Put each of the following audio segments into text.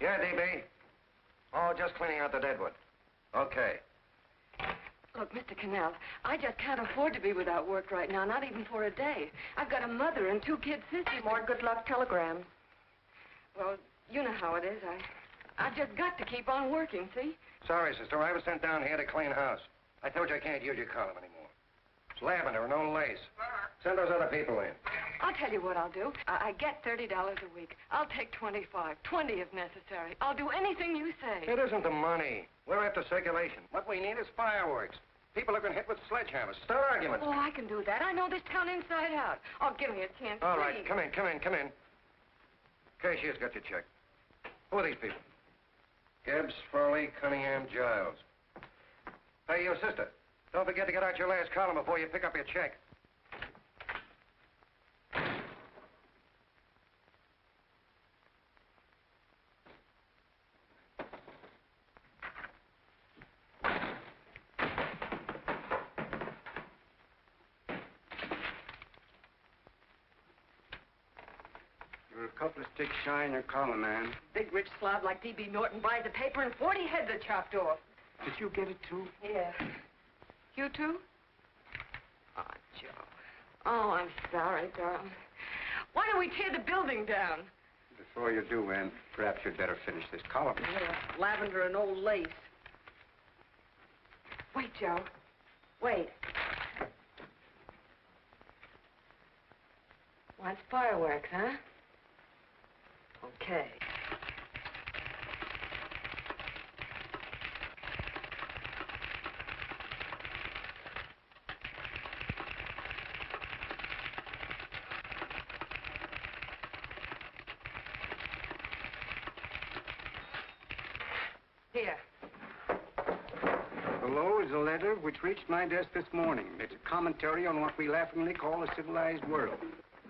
Yeah, DB. Oh, just cleaning out the deadwood. Okay. Look, Mr. Cannell, I just can't afford to be without work right now, not even for a day. I've got a mother and 2 kid sisters. More good luck telegrams. Well, you know how it is. I've just got to keep on working, see? Sorry, sister. I was sent down here to clean house. I told you I can't use your column anymore. It's lavender and no lace. Send those other people in. I'll tell you what I'll do. I get $30 a week. I'll take 25, 20 if necessary. I'll do anything you say. It isn't the money. We're after circulation. What we need is fireworks. People have been hit with sledgehammers. Start arguments. Oh, I can do that. I know this town inside out. Oh, give me a chance, All please. right, come in. Cashier's got your check. Who are these people? Gibbs, Furley, Cunningham, Giles. Hey, you sister. Don't forget to get out your last column before you pick up your check. You're a couple of sticks shy in your column, man. Big rich slob like D.B. Norton buys a paper and 40 heads are chopped off. Did you get it, too? Yeah. You too? Oh, Joe. Oh, I'm sorry, darling. Why don't we tear the building down? Before you do, Ann, perhaps you'd better finish this column. Yeah, lavender and old lace. Wait, Joe. Wait. Wants fireworks, huh? Okay. Here. Below is a letter which reached my desk this morning. It's a commentary on what we laughingly call a civilized world.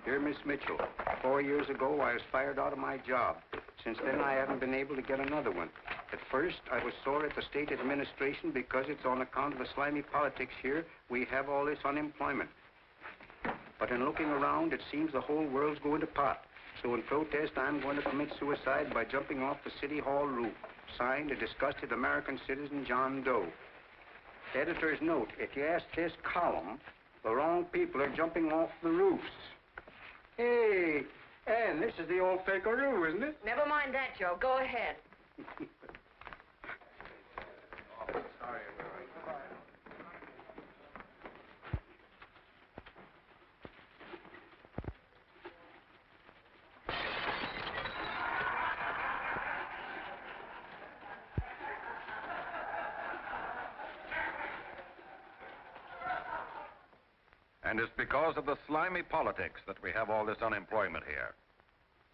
Dear Miss Mitchell, 4 years ago, I was fired out of my job. Since then, I haven't been able to get another one. At first, I was sore at the state administration because it's on account of the slimy politics here we have all this unemployment. But in looking around, it seems the whole world's going to pot. So in protest, I'm going to commit suicide by jumping off the City Hall roof. Signed, a disgusted American citizen, John Doe. Editor's note, if you ask this column, the wrong people are jumping off the roofs. Hey, Ann, this is the old Fakeroo, isn't it? Never mind that, Joe. Go ahead. And it's because of the slimy politics that we have all this unemployment here.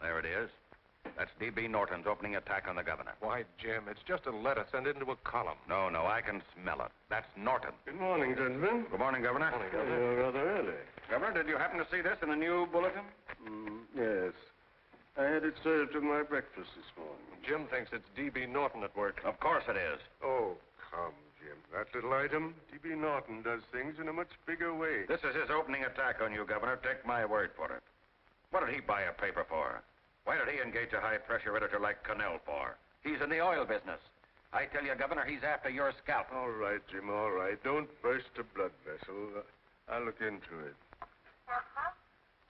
There it is. That's D.B. Norton's opening attack on the governor. Why, Jim, it's just a letter sent into a column. No, I can smell it. That's Norton. Good morning, gentlemen. Good morning, Governor. Morning, Governor. You're rather early. Governor, did you happen to see this in the new bulletin? Yes. I had it served with my breakfast this morning. Jim thinks it's D.B. Norton at work. Of course it is. Oh, come, Jim. That little item, D.B. Norton does things in a much bigger way. This is his opening attack on you, Governor. Take my word for it. What did he buy a paper for? Why did he engage a high-pressure editor like Cannell for? He's in the oil business. I tell you, Governor, he's after your scalp. All right, Jim, all right. Don't burst a blood vessel. I'll look into it.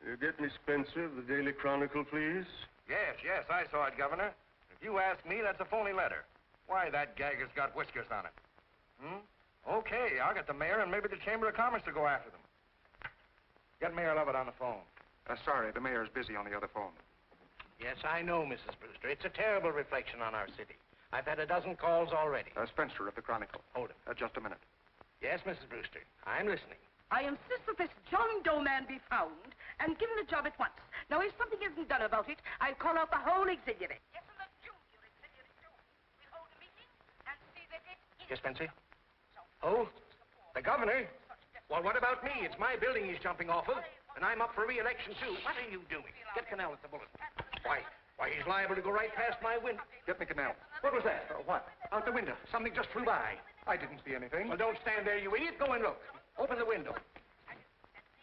You get me Spencer of the Daily Chronicle, please? Yes, I saw it, Governor. If you ask me, that's a phony letter. Why, that gagger's got whiskers on it. Okay, I'll get the mayor and maybe the Chamber of Commerce to go after them. Get Mayor Lovett on the phone. Sorry, the mayor's busy on the other phone. Yes, I know, Mrs. Brewster. It's a terrible reflection on our city. I've had a dozen calls already. Spencer of the Chronicle. Hold him. Just a minute. Yes, Mrs. Brewster. I'm listening. I insist that this John Doe man be found and given a job at once. Now, if something isn't done about it, I'll call out the whole auxiliary. Yes, and the junior auxiliary, too. We'll hold a meeting and see that it is... Yes, Spencer? Oh, the governor? Well, what about me? It's my building he's jumping off of, and I'm up for re-election, too. What are you doing? Get Cannell at the bulletin. Why, he's liable to go right past my window. Get me Cannell. What was that? What? Out the window. Something just flew by. I didn't see anything. Well, don't stand there, you idiot. Go and look. Open the window.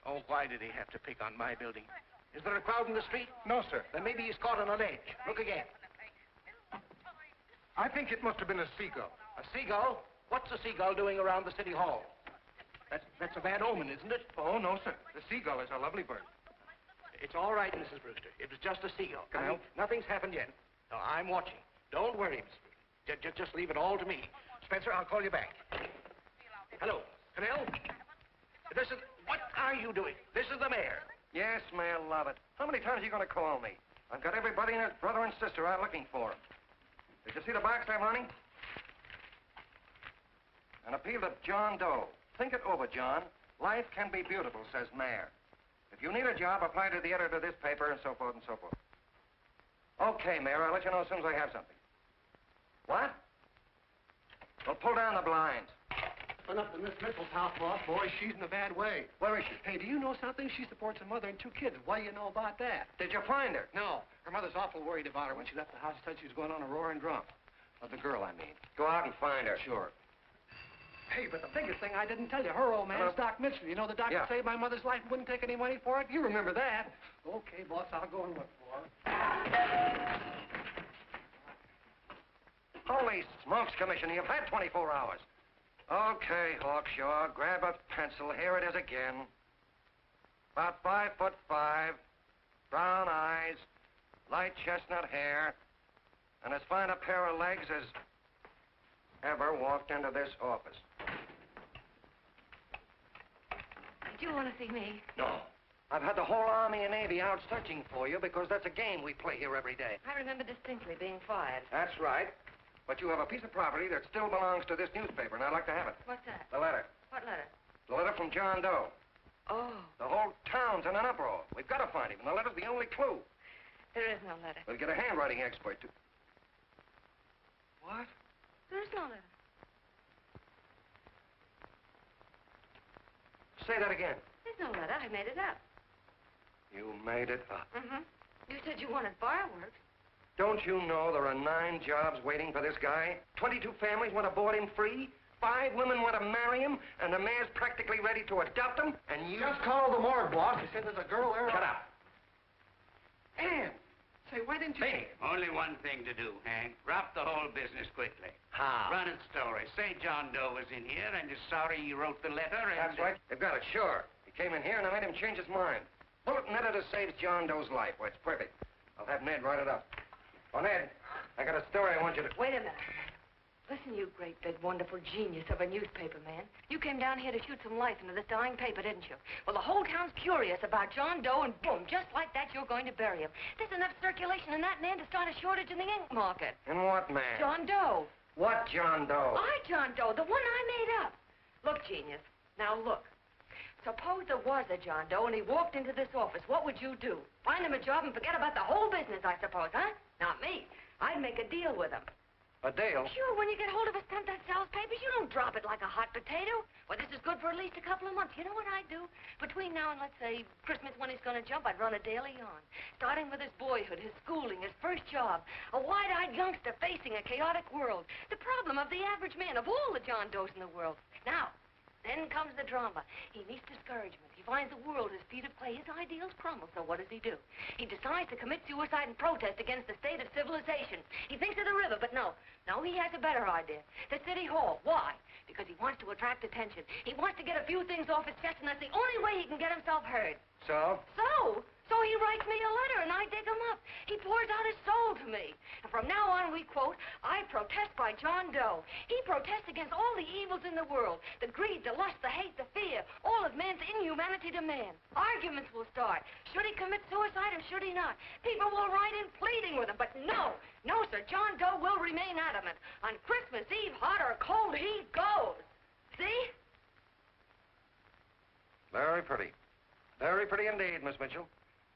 Oh, why did he have to pick on my building? Is there a crowd in the street? No, sir. Then maybe he's caught on a ledge. Look again. I think it must have been a seagull. A seagull? What's a seagull doing around the city hall? That's a bad omen, isn't it? Oh, no, sir. The seagull is a lovely bird. It's all right, Mrs. Brewster. It was just a seagull. Can I help? Nothing's happened yet. No, I'm watching. Don't worry, Mrs. Brewster. Just leave it all to me. Spencer, I'll call you back. Hello, Canell? What are you doing? This is the mayor. Yes, Mayor Lovett. How many times are you going to call me? I've got everybody and his brother and sister out looking for him. Did you see the box I'm running? An appeal to John Doe. Think it over, John. Life can be beautiful, says Mayor. If you need a job, apply to the editor of this paper, and so forth and so forth. Okay, Mayor, I'll let you know as soon as I have something. What? Well, pull down the blinds. Went up to Miss Mitchell's house, boss. Boy, she's in a bad way. Where is she? Hey, do you know something? She supports a mother and 2 kids. What do you know about that? Did you find her? No. Her mother's awful worried about her. When she left the house, she said she was going on a roaring drunk. Of the girl, I mean. Go out and find her. Sure. Hey, but the biggest thing I didn't tell you, her old man's Doc Mitchell. You know the doctor saved my mother's life and wouldn't take any money for it? You remember that. Okay, boss, I'll go and look for her. Holy smokes, Commissioner, you've had 24 hours. Okay, Hawkshaw, grab a pencil. Here it is again. About 5'5", brown eyes, light chestnut hair, and as fine a pair of legs as ever walked into this office. Did you want to see me? No. I've had the whole Army and Navy out searching for you because that's a game we play here every day. I remember distinctly being fired. That's right. But you have a piece of property that still belongs to this newspaper, and I'd like to have it. What's that? The letter. What letter? The letter from John Doe. Oh, The whole town's in an uproar. We've got to find him, and the letter's the only clue. there is no letter. We'll get a handwriting expert to... What? There is no letter. Say that again. There's no letter. I made it up. You made it up. Mm-hmm. You said you wanted fireworks. Don't you know there are 9 jobs waiting for this guy? 22 families want to board him free. 5 women want to marry him, and the mayor's practically ready to adopt him, and you... Just call the morgue, boss. They said there's a girl there. Shut up. Ann! Say, why didn't you... Hey. Only one thing to do, Hank. Drop the whole business quickly. How? Run its story. Say John Doe was in here and is sorry he wrote the letter and... That's right. They've got it, sure. He came in here, and I made him change his mind. Bulletin editor saves John Doe's life. Well, it's perfect. I'll have Ned write it up. Oh, Ned, I got a story I want you to... Wait a minute. Listen, you great, big, wonderful genius of a newspaper man. You came down here to shoot some life into this dying paper, didn't you? Well, the whole town's curious about John Doe, and boom, just like that, you're going to bury him. There's enough circulation in that man to start a shortage in the ink market. In what man? John Doe. What John Doe? John Doe, the one I made up. Look, genius, now look. Suppose there was a John Doe and he walked into this office. What would you do? Find him a job and forget about the whole business, I suppose, huh? Not me. I'd make a deal with him. A deal? Sure, when you get hold of a stunt that sells papers, you don't drop it like a hot potato. Well, this is good for at least a couple of months. You know what I'd do? Between now and, let's say, Christmas when he's going to jump, I'd run a daily on. Starting with his boyhood, his schooling, his first job. A wide-eyed youngster facing a chaotic world. The problem of the average man, of all the John Does in the world. Now, then comes the drama. He meets discouragement. He finds the world his feet of clay. His ideals crumble. So what does he do? He decides to commit suicide and protest against the state of civilization. He thinks of the river, but no. No, he has a better idea. The city hall. Why? Because he wants to attract attention. He wants to get a few things off his chest, and that's the only way he can get himself heard. So? So he writes me a letter, and I dig him up. He pours out his soul to me. And from now on, we quote, I protest by John Doe. He protests against all the evils in the world. The greed, the lust, the hate, the fear. All of man's inhumanity to man. Arguments will start. Should he commit suicide or should he not? People will write in pleading with him. But no, sir, John Doe will remain adamant. On Christmas Eve, hot or cold, he goes. See? Very pretty. Very pretty indeed, Miss Mitchell.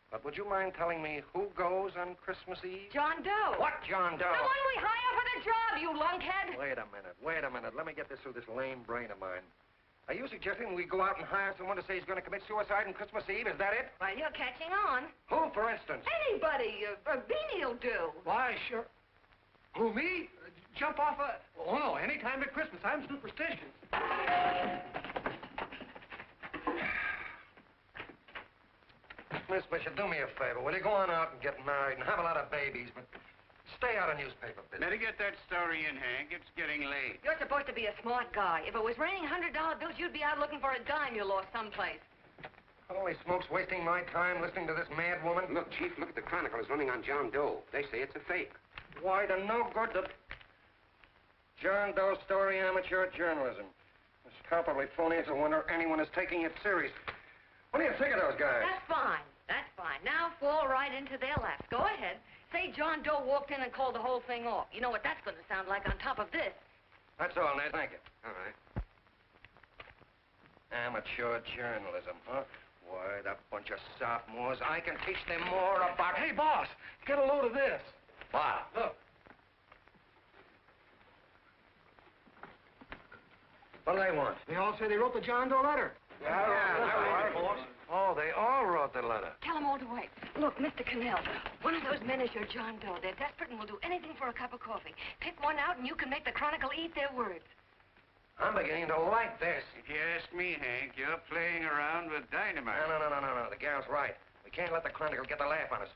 But would you mind telling me who goes on Christmas Eve? John Doe. What John Doe? The one we hire for the job, you lunkhead. Wait a minute. Let me get this through this lame brain of mine. Are you suggesting we go out and hire someone to say he's going to commit suicide on Christmas Eve? Is that it? Well, you're catching on. Who, for instance? Anybody. Beanie'll do. Why, sure. Who, me? Jump off a... Oh, no, any time at Christmas. I'm superstitious. Miss Bishop, do me a favor. Will you go on out and get married and have a lot of babies, but Stay out of newspaper business. Better get that story in, Hank. It's getting late. You're supposed to be a smart guy. If it was raining $100 bills, you'd be out looking for a dime you lost someplace. Holy smokes, wasting my time listening to this mad woman. Look, Chief, look at the Chronicle. It's running on John Doe. They say it's a fake. Why, the no good to... John Doe story, amateur journalism. It's palpably phony. It's a wonder anyone is taking it serious. What do you think of those guys? That's fine. That's fine. Now fall right into their laps. Go ahead. Say John Doe walked in and called the whole thing off. You know what that's going to sound like on top of this. That's all, Ned. Thank you. All right. Amateur journalism, huh? Why, that bunch of sophomores, I can teach them more about... Hey, boss, get a load of this. Wow. Look. What do they want? They all say they wrote the John Doe letter. Yeah, boss. Oh, they all wrote the letter. Tell them all to wait. Look, Mr. Cannell, one of those men is your John Doe. They're desperate and will do anything for a cup of coffee. Pick one out and you can make the Chronicle eat their words. I'm beginning to like this. If you ask me, Hank, you're playing around with dynamite. No. The gal's right. We can't let the Chronicle get the laugh on us.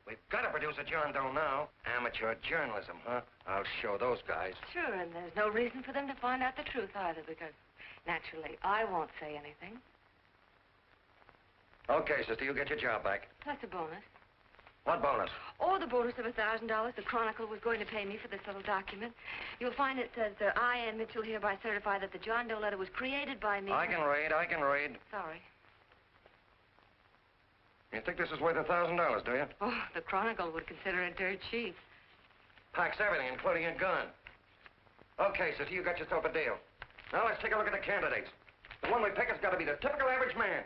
We've got to produce a John Doe now. Amateur journalism, huh? I'll show those guys. Sure, and there's no reason for them to find out the truth either, because naturally, I won't say anything. Okay, sister, you get your job back. That's a bonus. What bonus? Or the bonus of $1,000 the Chronicle was going to pay me for this little document. You'll find it says, I, Ann Mitchell, hereby certify that the John Doe letter was created by me. I can read. Sorry. You think this is worth $1,000, do you? Oh, the Chronicle would consider it dirt cheap. Packs everything, including a gun. Okay, sister, you got yourself a deal. Now let's take a look at the candidates. The one we pick has got to be the typical average man.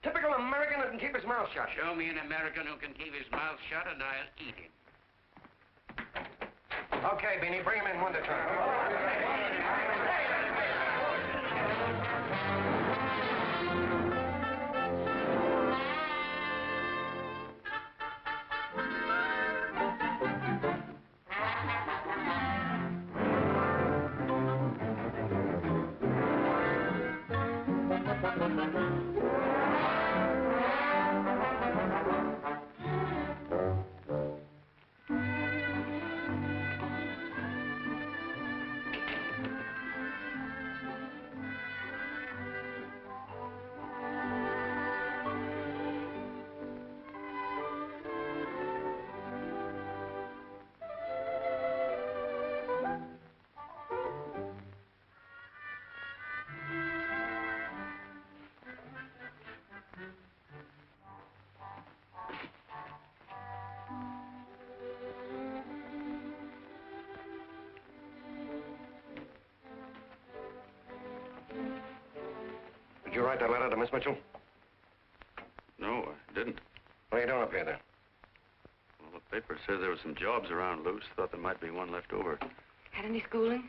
Typical American that can keep his mouth shut. Show me an American who can keep his mouth shut and I'll eat him. Okay, Beanie, bring him in one at a time. Did you write that letter to Miss Mitchell? No, I didn't. What are you doing up here, then? Well, the paper said there were some jobs around loose. Thought there might be one left over. Had any schooling?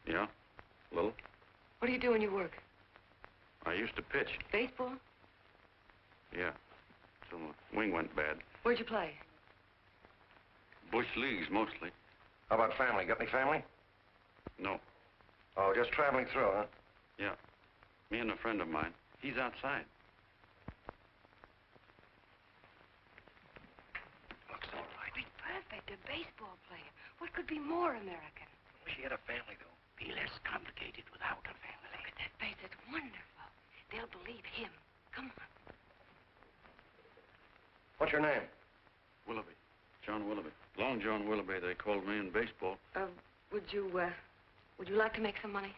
Yeah, a little. What do you do when you work? I used to pitch. Baseball? Yeah, till my wing went bad. Where'd you play? Bush leagues, mostly. How about family? Got any family? No. Oh, just traveling through, huh? Yeah. Me and a friend of mine. He's outside. Looks all right. Be perfect, a baseball player. What could be more American? She had a family, though. Be less complicated without a family. Look at that face. It's wonderful. They'll believe him. Come on. What's your name? Willoughby. John Willoughby. Long John Willoughby, they called me in baseball. Would you like to make some money?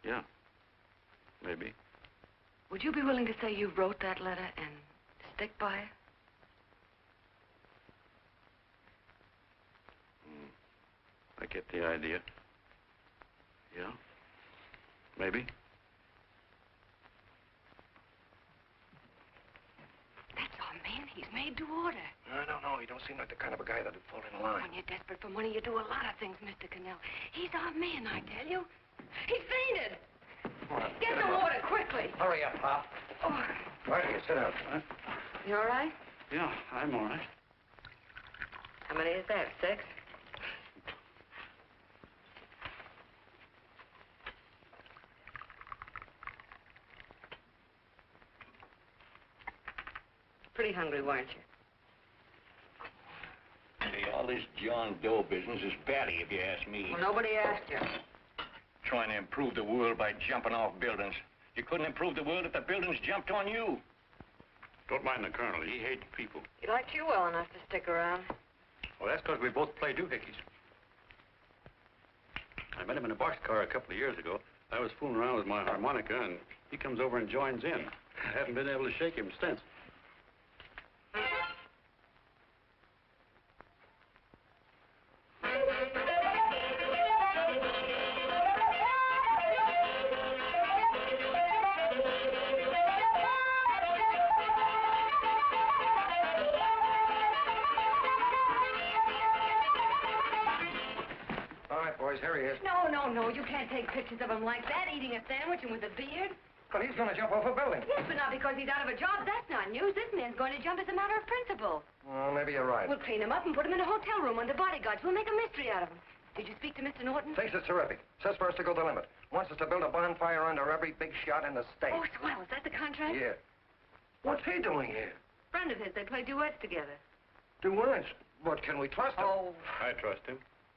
Yeah. Maybe. Would you be willing to say you wrote that letter and stick by it? I get the idea. Yeah. Maybe. That's our man. He's made to order. I don't know. He don't seem like the kind of a guy that'd fall in line. When you're desperate for money, you do a lot of things, Mr. Cannell. He's our man, I tell you. He fainted. Come on, Get the water, quickly. Hurry up, Pop. Oh. Why don't you sit down? Huh? You all right? Yeah, I'm all right. How many is that, 6? Pretty hungry, weren't you? this John Doe business is batty, if you ask me. Well, nobody asked you. Trying to improve the world by jumping off buildings. You couldn't improve the world if the buildings jumped on you. Don't mind the colonel. He hates people. He liked you well enough to stick around. Well, that's because we both play doohickeys. I met him in a boxcar a couple of years ago. I was fooling around with my harmonica, and he comes over and joins in. I haven't been able to shake him since. No, you can't take pictures of him like that, eating a sandwich and with a beard. But he's going to jump off a building. Yes, but not because he's out of a job. That's not news. This man's going to jump as a matter of principle. Well, maybe you're right. We'll clean him up and put him in a hotel room under bodyguards. We'll make a mystery out of him. Did you speak to Mr. Norton? Thinks it's terrific. Says for us to go the limit. Wants us to build a bonfire under every big shot in the state. Oh, swell. Is that the contract? Yeah. What's he doing here? Friend of his. They play duets together. Duets? What, can we trust him? Oh. I trust him.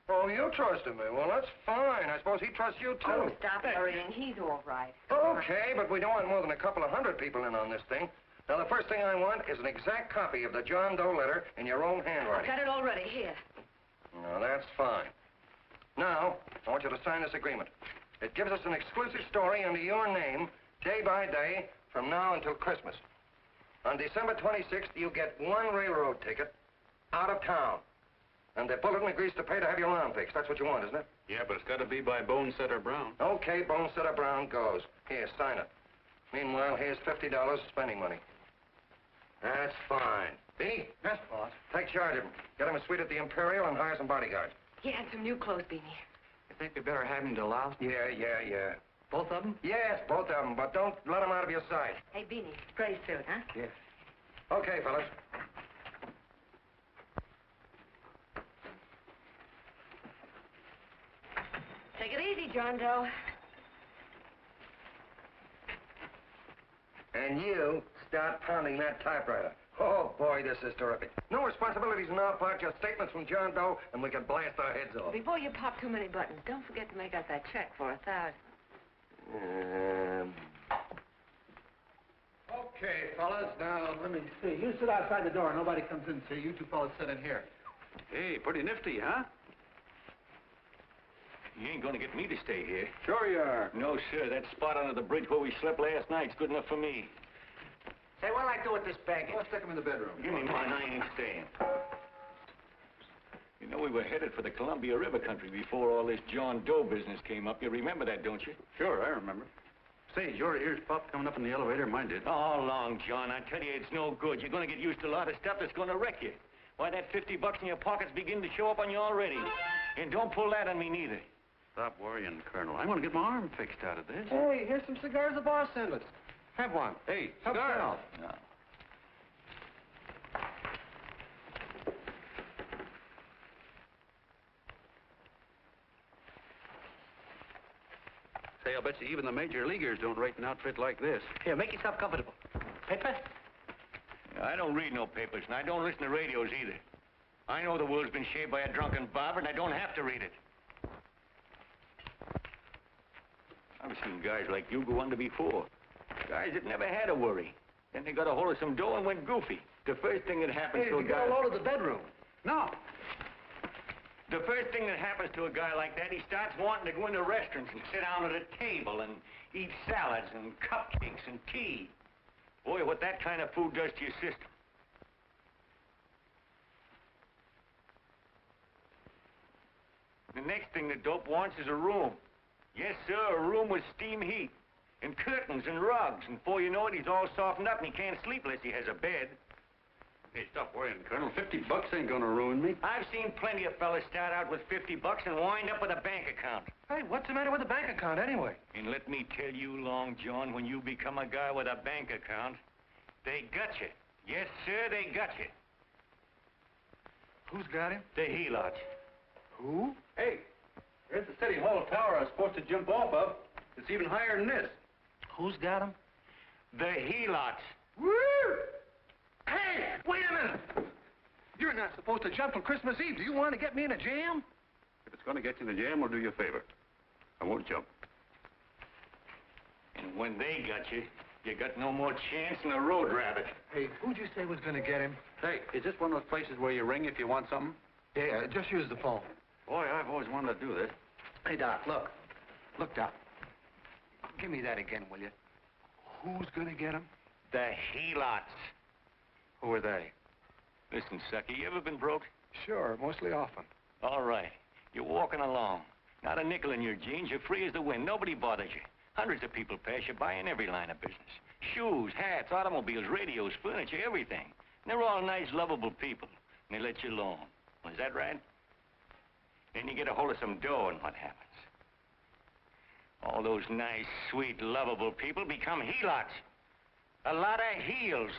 Oh, you trusted me. Well, that's fine. I suppose he trusts you, too. Oh, stop worrying. He's all right. Okay, but we don't want more than a couple of hundred people in on this thing. Now, the first thing I want is an exact copy of the John Doe letter in your own handwriting. I've got it already. Here. No, that's fine. Now, I want you to sign this agreement. It gives us an exclusive story under your name, day by day, from now until Christmas. On December 26th, you get one railroad ticket out of town. And the bulletin agrees to pay to have your lawn fixed. That's what you want, isn't it? Yeah, but it's got to be by Bonesetter Brown. Okay, Bonesetter Brown goes. Here, sign it. Meanwhile, here's $50 spending money. That's fine. Beanie? Yes, boss. Take charge of him. Get him a suite at the Imperial and hire some bodyguards. Yeah, and some new clothes, Beanie. You think we better have him to louse? Yeah. Both of them? Yes, both of them, but don't let them out of your sight. Hey, Beanie, gray suit, huh? Yes. Okay, fellas. Take it easy, John Doe. And you start pounding that typewriter. Oh, boy, this is terrific. No responsibilities on our part, just statements from John Doe, and we can blast our heads off. Before you pop too many buttons, don't forget to make out that check for $1,000. Okay, fellas, now, let me see. You sit outside the door. Nobody comes in, so you two fellas sit in here. Hey, pretty nifty, huh? You ain't gonna get me to stay here. Sure you are. No, sir. That spot under the bridge where we slept last night's good enough for me. Say, what'll I do with this baggage? Let's stick him in the bedroom. Give me mine. I ain't staying. You know, we were headed for the Columbia River country before all this John Doe business came up. You remember that, don't you? Sure, I remember. Say, your ears popped coming up in the elevator. Mine did. All along, John. I tell you, it's no good. You're gonna get used to a lot of stuff that's gonna wreck you. Why, that $50 in your pocket's beginning to show up on you already. And don't pull that on me, neither. Stop worrying, Colonel. I'm going to get my arm fixed out of this. Hey, here's some cigars the boss sent us. Have one. Hey, Help cigars. yourself. No. Say, I'll bet you even the major leaguers don't rate an outfit like this. Here, make yourself comfortable. Paper? I don't read no papers, and I don't listen to radios either. I know the world's been shaped by a drunken barber, and I don't have to read it. I've seen guys like you go under before. Guys that never had a worry. Then they got a hold of some dough and went goofy. The first thing that happens to a guy... Get a load of the bedroom. No. The first thing that happens to a guy like that, he starts wanting to go into restaurants and sit down at a table and eat salads and cupcakes and tea. Boy, what that kind of food does to your system. The next thing the dope wants is a room. Yes, sir, a room with steam heat, and curtains and rugs, and before you know it, he's all softened up and he can't sleep unless he has a bed. Hey, stop worrying, Colonel. $50 ain't gonna ruin me. I've seen plenty of fellas start out with $50 and wind up with a bank account. Hey, what's the matter with the bank account, anyway? And let me tell you, Long John, when you become a guy with a bank account, they got you. Yes, sir, they got you. Who's got him? The helots. Who? Hey, here's the City Hall tower I was supposed to jump off of. It's even higher than this. Who's got him? The helots. Woo! Hey, wait a minute! You're not supposed to jump on Christmas Eve. Do you want to get me in a jam? If it's going to get you in the jam, I'll do you a favor. I won't jump. And when they got you, you got no more chance than a road rabbit. Hey, who'd you say was going to get him? Hey, is this one of those places where you ring if you want something? Yeah, just use the phone. Boy, I've always wanted to do this. Hey, Doc, look. Look, Doc. Give me that again, will you? Who's going to get him? The helots. Who are they? Listen, sucker, you ever been broke? Sure, mostly often. All right. You're walking along. Not a nickel in your jeans. You're free as the wind. Nobody bothers you. Hundreds of people pass you by in every line of business. Shoes, hats, automobiles, radios, furniture, everything. And they're all nice, lovable people. And they let you alone. Is that right? Then you get a hold of some dough, and what happens? All those nice, sweet, lovable people become helots. A lot of heels.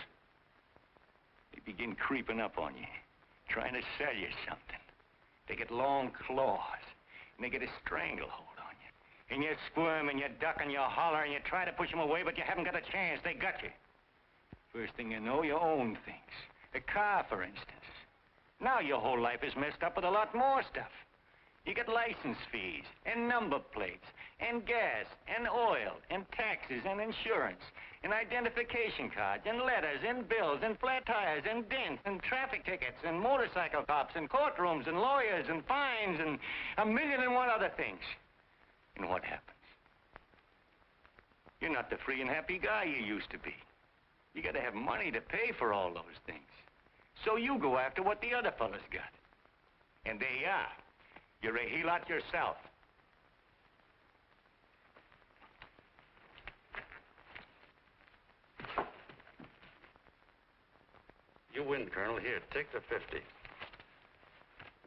They begin creeping up on you, trying to sell you something. They get long claws, and they get a stranglehold on you. And you squirm, and you duck, and you holler, and you try to push them away, but you haven't got a chance. They got you. First thing you know, you own things. A car, for instance. Now your whole life is messed up with a lot more stuff. You get license fees, and number plates, and gas, and oil, and taxes, and insurance, and identification cards, and letters, and bills, and flat tires, and dents, and traffic tickets, and motorcycle cops, and courtrooms, and lawyers, and fines, and a million and one other things. And what happens? You're not the free and happy guy you used to be. You gotta have money to pay for all those things. So you go after what the other fellas got. And there you are. You're a helot yourself. You win, Colonel. Here, take the 50.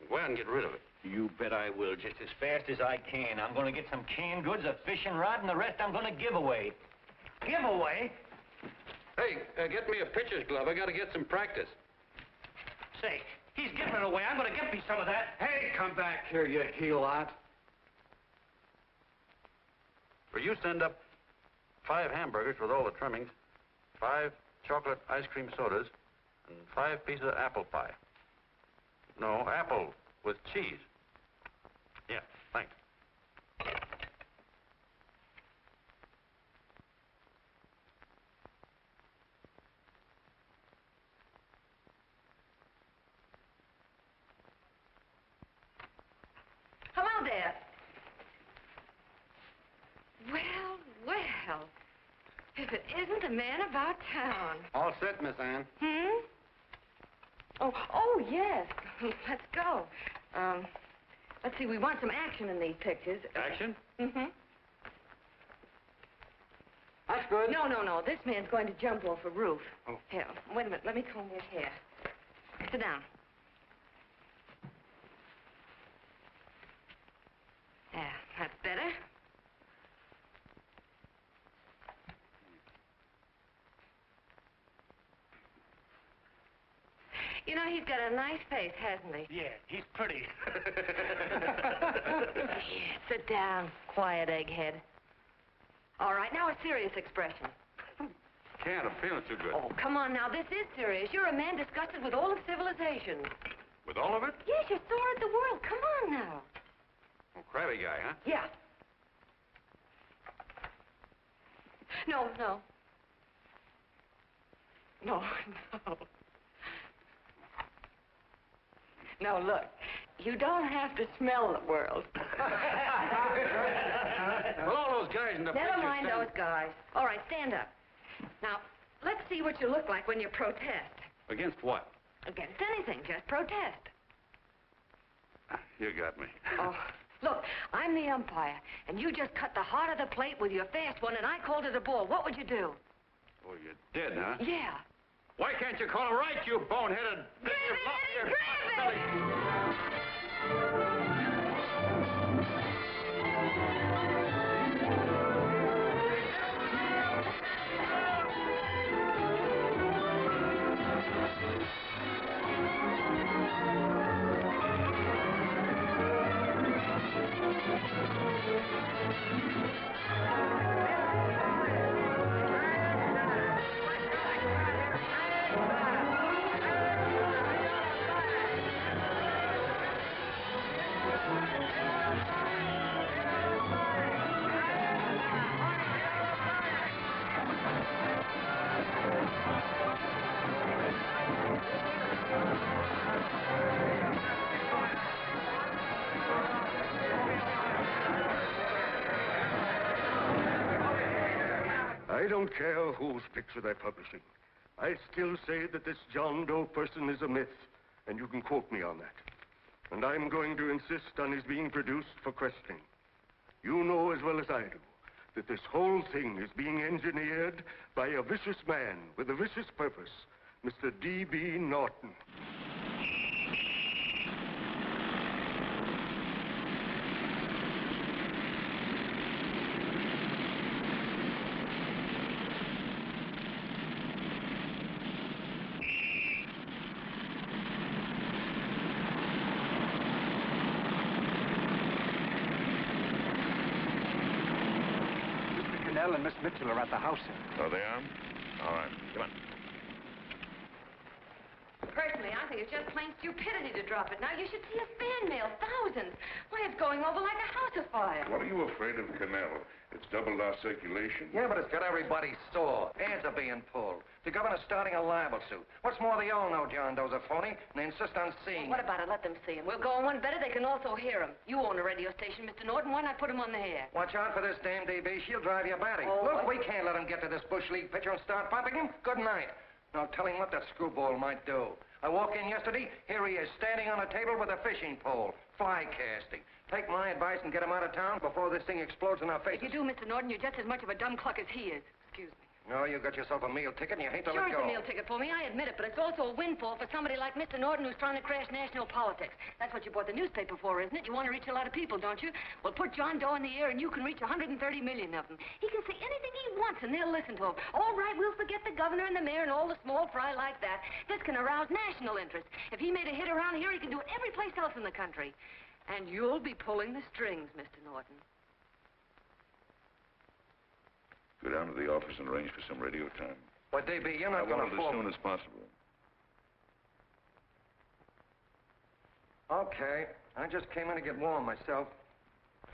Go out and get rid of it. You bet I will, just as fast as I can. I'm gonna get some canned goods, a fishing rod, and the rest I'm gonna give away. Give away? Hey, get me a pitcher's glove. I gotta get some practice. Say, he's giving it away. I'm gonna get me some of that. Hey, come back here, you helot. For you send up 5 hamburgers with all the trimmings, 5 chocolate ice cream sodas, and 5 pieces of apple pie. No, apple with cheese. Yeah, thanks. Hello there. Well, well. If it isn't the man about town. All set, Miss Ann. Oh, yes. Let's go. Let's see, we want some action in these pictures. Action? Mm-hmm. That's good. No. This man's going to jump off a roof. Oh. Here, wait a minute. Let me comb your hair. Sit down. Yeah, that's better. You know, he's got a nice face, hasn't he? Yeah, he's pretty. Yeah, sit down, quiet egghead. All right, now a serious expression. Can't, I'm feeling too good. Oh, come on now, this is serious. You're a man disgusted with all of civilization. With all of it? Yes, you're sore at the world. Come on now. Oh, crabby guy, huh? Yeah. No. No, look. You don't have to smell the world. Well, all those guys in the Never picture mind stand- those guys. All right, stand up. Now, let's see what you look like when you protest. Against what? Against anything, just protest. You got me. Oh, look, I'm the umpire, and you just cut the heart of the plate with your fast one, and I called it a ball. What would you do? Oh, you did, huh? Yeah. Why can't you call him right, you boneheaded... Grab it! I don't care whose picture they're publishing. I still say that this John Doe person is a myth, and you can quote me on that. And I'm going to insist on his being produced for questioning. You know as well as I do that this whole thing is being engineered by a vicious man with a vicious purpose, Mr. D.B. Norton. And Miss Mitchell are at the house, sir. So they are? All right, come on. Personally, I think it's just plain stupidity to drop it. Now, you should see a fan mail, thousands. Why, it's going over like a house afire. What are you afraid of, Canal? It's doubled our circulation. Yeah, but it's got everybody sore. Ads are being pulled. The governor's starting a libel suit. What's more, they all know John Doe's a phony, and they insist on seeing What about it? Let them see him. We'll go on one better. They can also hear him. You own a radio station, Mr. Norton. Why not put him on the air? Watch out for this dame, DB. She'll drive you batty. Oh, Look, what? we can't let him get to this Bush League pitcher and start pumping him. Good night. Now, tell him what that screwball might do. I walked in yesterday. Here he is, standing on a table with a fishing pole. Fly casting. Take my advice and get him out of town before this thing explodes in our faces. If you do, Mr. Norton, you're just as much of a dumb cluck as he is. Excuse me. No, you got yourself a meal ticket and you hate to Sure, let it's go. a meal ticket for me. I admit it, but it's also a windfall for somebody like Mr. Norton who's trying to crash national politics. That's what you bought the newspaper for, isn't it? You want to reach a lot of people, don't you? Well, put John Doe in the air and you can reach 130 million of them. He can say anything he wants and they'll listen to him. All right, we'll forget the governor and the mayor and all the small fry like that. This can arouse national interest. If he made a hit around here, he can do it every place else in the country. And you'll be pulling the strings, Mr. Norton. Go down to the office and arrange for some radio time. But, DB, you're not I want going to it fall... as soon as possible. Okay. I just came in to get warm myself.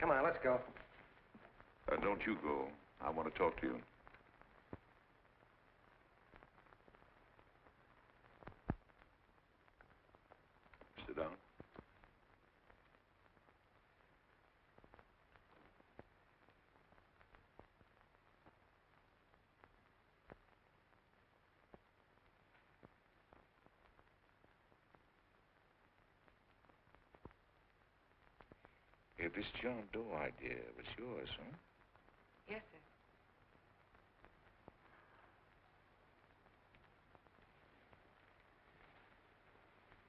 Come on, let's go. Don't you go. I want to talk to you. Sit down. Hey, this John Doe idea was yours, huh? Yes, sir.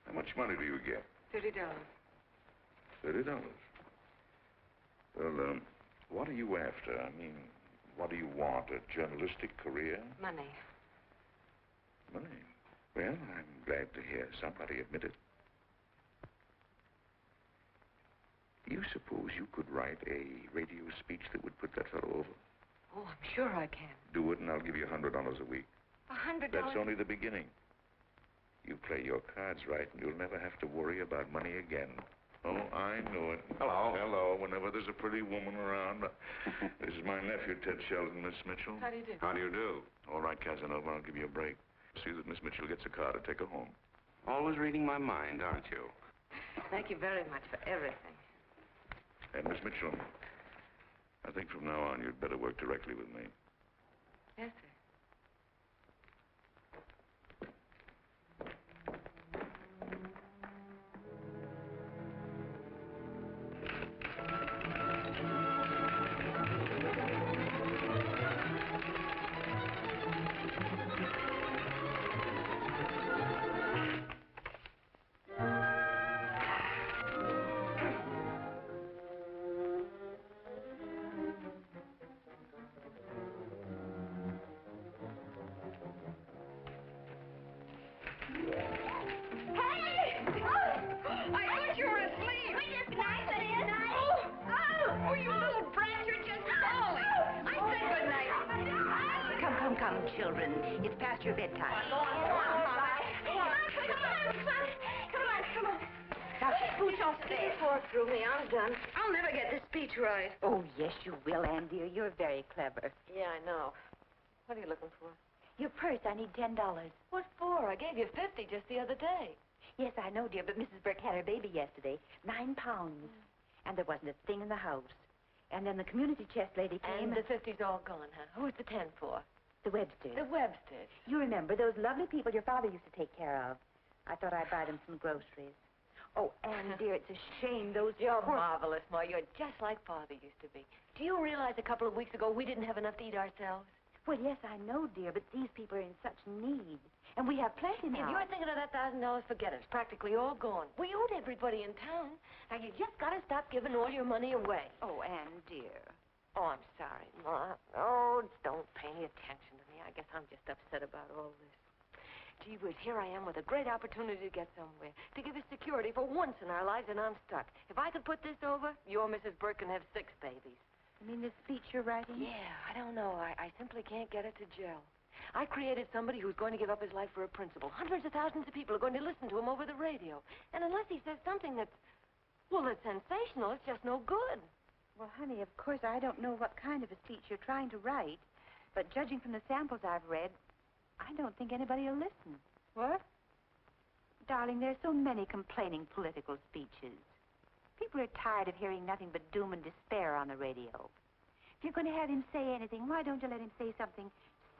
How much money do you get? $30. $30. Well, what are you after? I mean, what do you want? A journalistic career? Money. Money? Well, I'm glad to hear somebody admit it. You suppose you could write a radio speech that would put that fellow over? Oh, I'm sure I can. Do it, and I'll give you $100 a week. $100? That's only the beginning. You play your cards right, and you'll never have to worry about money again. Oh, I know it. Hello. Hello. Whenever there's a pretty woman around. This is my nephew, Ted Sheldon, Miss Mitchell. How do you do? How do you do? All right, Casanova, I'll give you a break. See that Miss Mitchell gets a car to take her home. Always reading my mind, aren't you? Thank you very much for everything. And Miss Mitchell, I think from now on you'd better work directly with me. Yes, sir. Children, it's past your bedtime. Come on. Now, scooch off Get there. this fork through me. I'm done. I'll never get this speech right. Oh, yes, you will, Ann, dear. You're very clever. Yeah, I know. What are you looking for? Your purse, I need $10. What for? I gave you 50 just the other day. Yes, I know, dear, but Mrs. Burke had her baby yesterday. 9 pounds. And there wasn't a thing in the house. And then the community chest lady came. And the 50's all gone, huh? Who's the 10 for? The Websters. The Websters. You remember those lovely people your father used to take care of. I thought I'd buy them some groceries. Oh, Anne, dear, it's a shame those... You're marvelous, Ma. You're just like Father used to be. Do you realize a couple of weeks ago we didn't have enough to eat ourselves? Well, yes, I know, dear, but these people are in such need. And we have plenty now. If you're thinking of that $1,000, forget it. It's practically all gone. We owed everybody in town. Now, you just got to stop giving all your money away. Oh, Anne, dear. Oh, I'm sorry, Ma. Oh, don't pay any attention to me. I guess I'm just upset about all this. Gee whiz, here I am with a great opportunity to get somewhere, to give us security for once in our lives, and I'm stuck. If I could put this over, your Mrs. Burke can have 6 babies. You mean this speech you're writing? Yeah, I don't know. I simply can't get it to gel. I created somebody who's going to give up his life for a principle. Hundreds of thousands of people are going to listen to him over the radio. And unless he says something that's, well, that's sensational, it's just no good. Well, honey, of course, I don't know what kind of a speech you're trying to write, but judging from the samples I've read, I don't think anybody will listen. What? Darling, there's so many complaining political speeches. People are tired of hearing nothing but doom and despair on the radio. If you're going to have him say anything, why don't you let him say something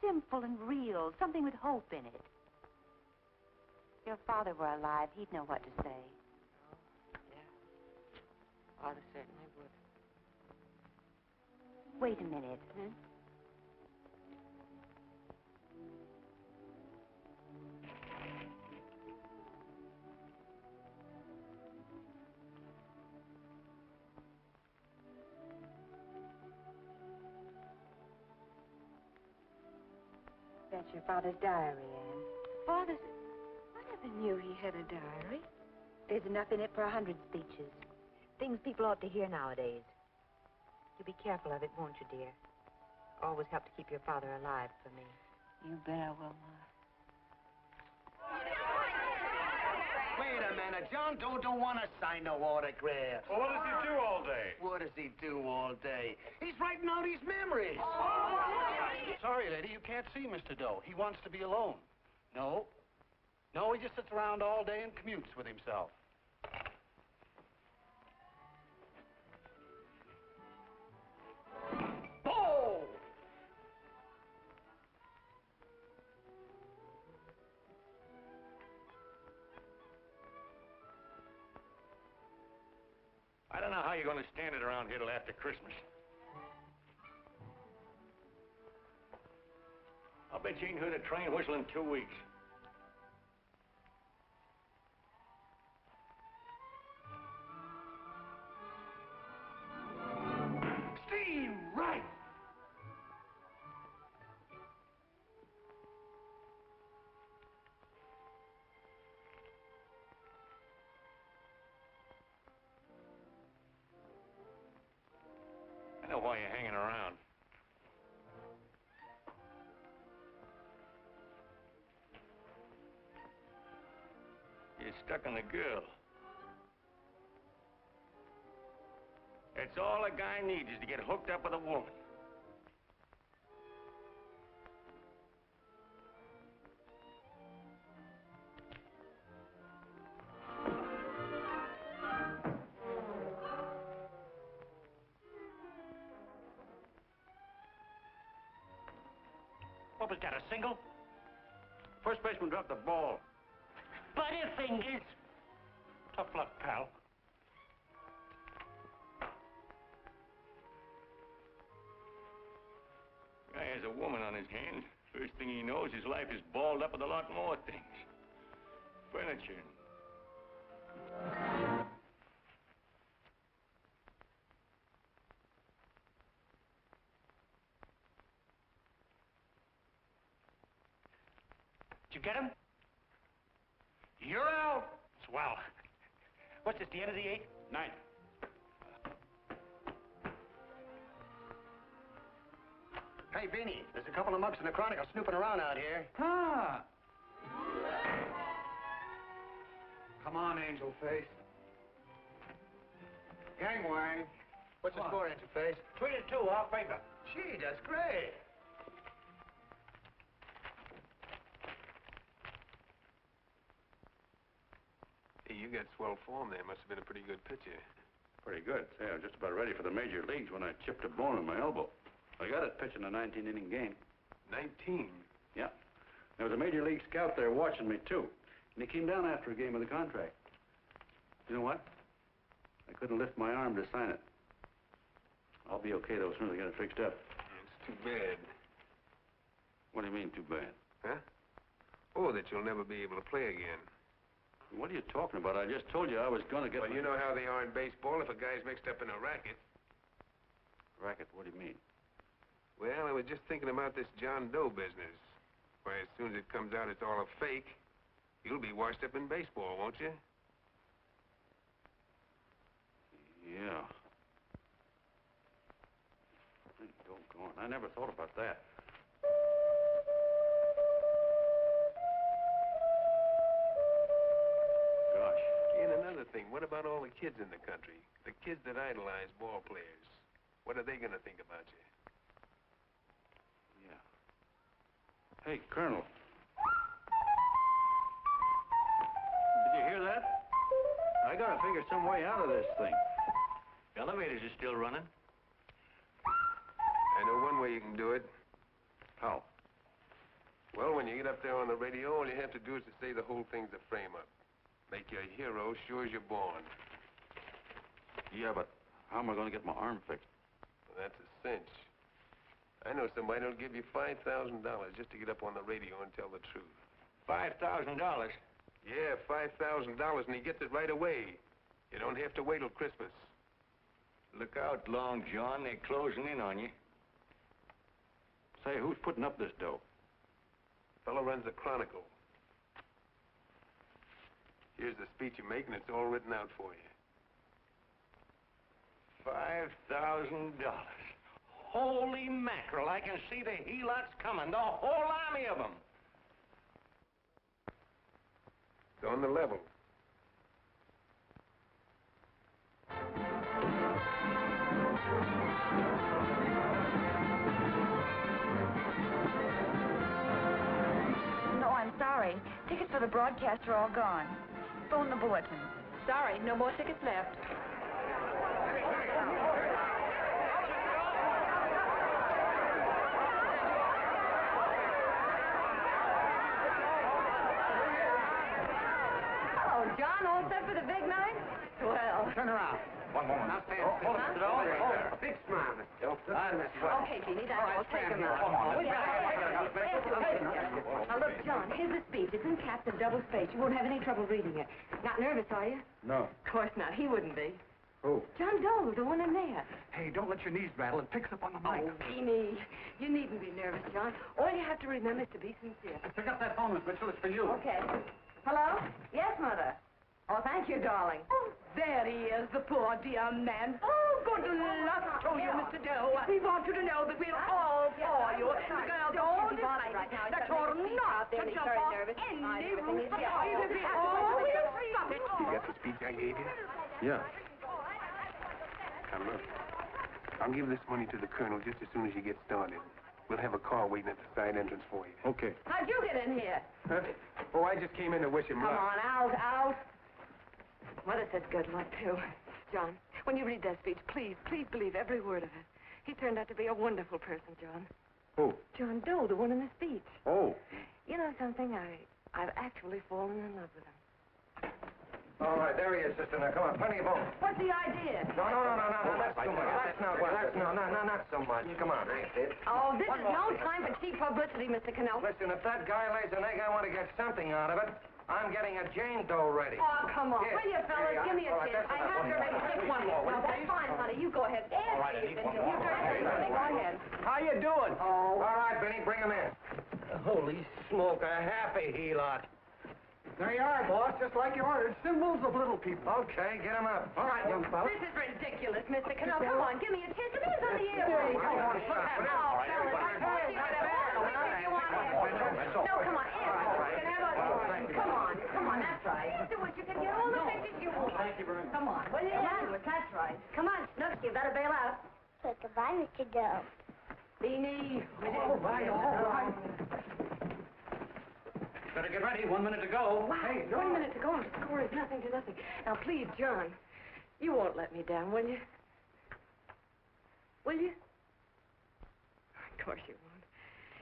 simple and real, something with hope in it? If your father were alive, he'd know what to say. Yeah. Father certainly would. Wait a minute. That's your father's diary, Anne. Father's... I never knew he had a diary. There's enough in it for 100 speeches. Things people ought to hear nowadays. You'll be careful of it, won't you, dear? Always help to keep your father alive for me. You bet I will, Ma. Wait a minute. John Doe don't want to sign no autograph. Well, what does he do all day? What does he do all day? He's writing out his memories. Sorry, lady, you can't see Mr. Doe. He wants to be alone. No. No, he just sits around all day and commutes with himself. Oh! I don't know how you're going to stand it around here till after Christmas. I'll bet you ain't heard a train whistle in 2 weeks. Steve, right! I know why you're hanging around. You're stuck on the girl. That's all a guy needs is to get hooked up with a woman. What was that, a single? First baseman dropped the ball. Butterfingers. Tough luck, pal. Guy has a woman on his hands. First thing he knows, his life is balled up with a lot more things. Furniture. Did you get him? You're out. Swell. What's this, the end of the 8th? 9th. Hey, Beanie, there's a couple of mugs in the Chronicle snooping around out here. Ah. Come on, Angel Face. Gangway. What's the score, Angel Face? 3-2, off paper. Gee, that's great. Hey, you got swell form there. Must have been a pretty good pitcher. Pretty good. Say, I was just about ready for the major leagues when I chipped a bone in my elbow. I got it pitching a 19-inning game. 19? Yeah. There was a major league scout there watching me, too. And he came down after a game of the contract. You know what? I couldn't lift my arm to sign it. I'll be okay, though, as soon as I get it fixed up. It's too bad. What do you mean, too bad? Huh? Oh, that you'll never be able to play again. What are you talking about? I just told you I was going to get... Well, you know how they are in baseball if a guy's mixed up in a racket. Racket? What do you mean? Well, I was just thinking about this John Doe business. Why, as soon as it comes out it's all a fake, you'll be washed up in baseball, won't you? Yeah. Doggone, I never thought about that. Gosh. And another thing, what about all the kids in the country? The kids that idolize ball players. What are they going to think about you? Yeah. Hey, Colonel. Did you hear that? I gotta figure some way out of this thing. Elevators are still running. I know one way you can do it. How? Well, when you get up there on the radio, all you have to do is to say the whole thing's a frame-up. Make you a hero sure as you're born. Yeah, but how am I going to get my arm fixed? Well, that's a cinch. I know somebody who'll give you $5,000 just to get up on the radio and tell the truth. $5,000? Yeah, $5,000, and he gets it right away. You don't have to wait till Christmas. Look out, Long John. They're closing in on you. Say, who's putting up this dough? Fellow runs the Chronicle. Here's the speech you make, and it's all written out for you. $5,000. Holy mackerel, I can see the helots coming, the whole army of them. It's on the level. No, I'm sorry. Tickets for the broadcast are all gone. Phone the bulletin. Sorry, no more tickets left. Oh, John, all set for the big night? Well. Turn around. One moment. Now stand. A big smile, Mr. Doe. Okay, Jeannie, that's all. Take him out. Now, look, John, here's the speech. It's in caps and double space. You won't have any trouble reading it. Not nervous, are you? No. Of course not. He wouldn't be. Who? John Doe, the one in there. Hey, don't let your knees rattle. It picks up on the mic. Oh, Jeannie, you needn't be nervous, John. All you have to remember is to be sincere. Pick up that phone, Miss Mitchell. It's for you. Okay. Hello? Yes, Mother. Oh, thank you, darling. Oh, there he is, the poor dear man. Oh, good luck to you, Mr. Doe. We want you to know that we're all for you. The girls all decide that you're not to jump off any roof. Oh, we'll stop it. You got the speech I gave you? Yeah. Now, look. I'll give this money to the colonel just as soon as you get started. We'll have a car waiting at the side entrance for you. Okay. How'd you get in here? Huh? Oh, I just came in to wish him Come luck. on, out. Mother said good luck, too. John, when you read that speech, please believe every word of it. He turned out to be a wonderful person, John. Who? John Doe, the one in the speech. Oh. You know something? I've actually fallen in love with him. All right, there he is, sister. Now, come on, plenty of room. What's the idea? No, that's too much. That's not so much. Come on. Oh, this is no time for cheap publicity, Mr. Cannell. Listen, if that guy lays an egg, I want to get something out of it. I'm getting a Jane Doe ready. Oh, come on. Here. Will you, fellas? Here you Give me a are. chance. I have to ready. Just one more. Well, that's fine, honey. You go ahead. All right, Eddie, one more. Go ahead. How you doing? Oh. All right, Benny, bring him in. Holy smoke, a happy helot. There you are, boss, just like you ordered. Symbols of little people. Okay, get him up. All right, young fella. This is ridiculous, Mr. Cannell. Come on, give me a chance. It is on the air. Come on, No, come on. Come on, that's right. Do what you can get all the pictures you want. Thank you very much. Come on. Well, yeah, that's right. Come on, Snooks, you better bail out. Say goodbye, Mr. Doe. Beanie. All right. Better get ready. 1 minute to go. Wow, Hey, 1 minute to go and the score is nothing to nothing. Now, please, John, You won't let me down, will you? Will you? Of course you won't.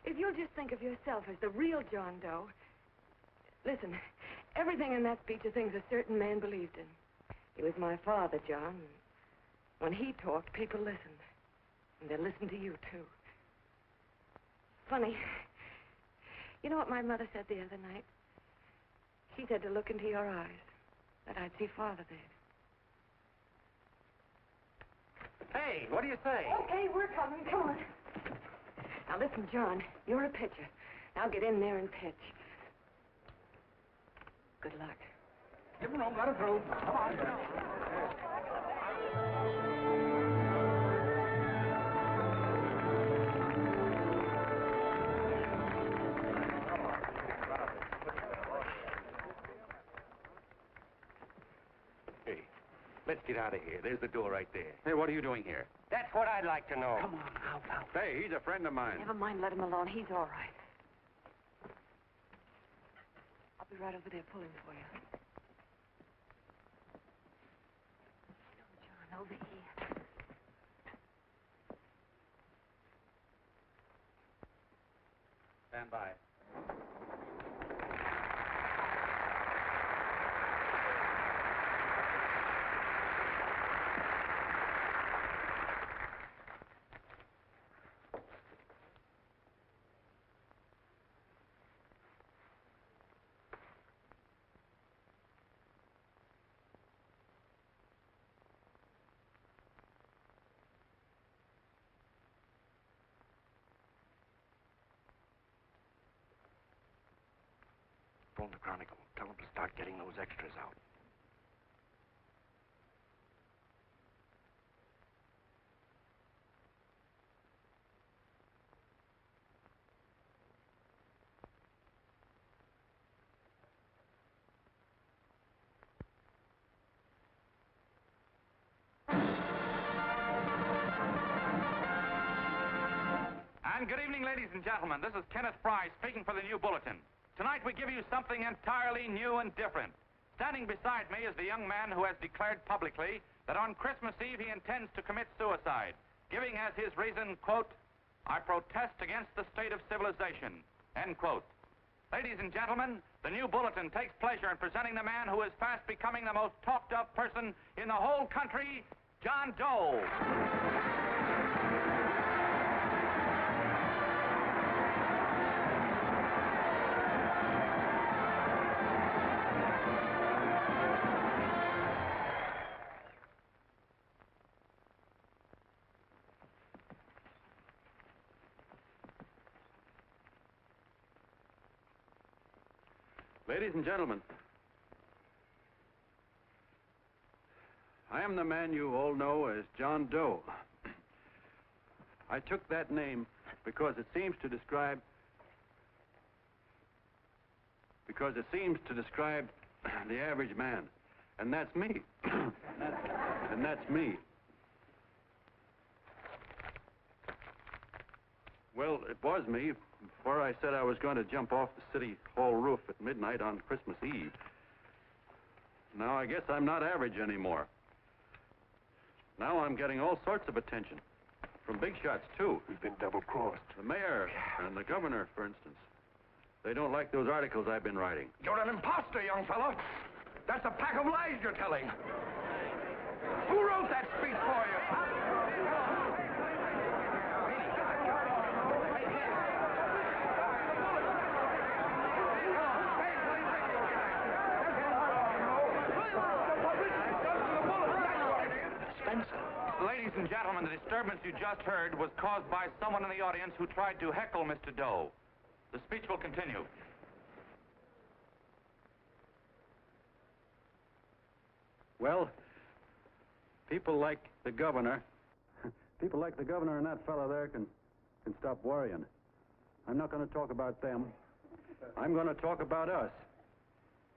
If you'll just think of yourself as the real John Doe. Listen, everything in that speech are things a certain man believed in. He was my father, John. When he talked, people listened. And they listened to you, too. Funny. You know what my mother said the other night? She said to look into your eyes, that I'd see Father there. Hey, what do you say? Okay, we're coming. Come on. Now, listen, John, you're a pitcher. Now get in there and pitch. Good luck. Give him room, let him through. Come on. Hey, let's get out of here. There's the door right there. Hey, what are you doing here? That's what I'd like to know. Come on, out. Hey, he's a friend of mine. Never mind, let him alone. He's all right. I'll be right over there pulling for you. No, John, over here. Stand by. Phone the Chronicle. Tell them to start getting those extras out. And good evening, ladies and gentlemen. This is Kenneth Fry speaking for the New Bulletin. Tonight we give you something entirely new and different. Standing beside me is the young man who has declared publicly that on Christmas Eve he intends to commit suicide, giving as his reason, quote, "I protest against the state of civilization," end quote. Ladies and gentlemen, the New Bulletin takes pleasure in presenting the man who is fast becoming the most talked of person in the whole country, John Doe. Ladies and gentlemen, I am the man you all know as John Doe. I took that name because it seems to describe the average man. And that's me. and that's me. Well, it was me before I said I was going to jump off the city hall roof at midnight on Christmas Eve. Now I guess I'm not average anymore. Now I'm getting all sorts of attention. From big shots, too. We've been double-crossed. The mayor and the governor, for instance. They don't like those articles I've been writing. You're an imposter, young fellow. That's a pack of lies you're telling. Who wrote that speech for you? Ladies and gentlemen, the disturbance you just heard was caused by someone in the audience who tried to heckle Mr. Doe. The speech will continue. Well, people like the governor and that fellow there can stop worrying. I'm not going to talk about them. I'm going to talk about us,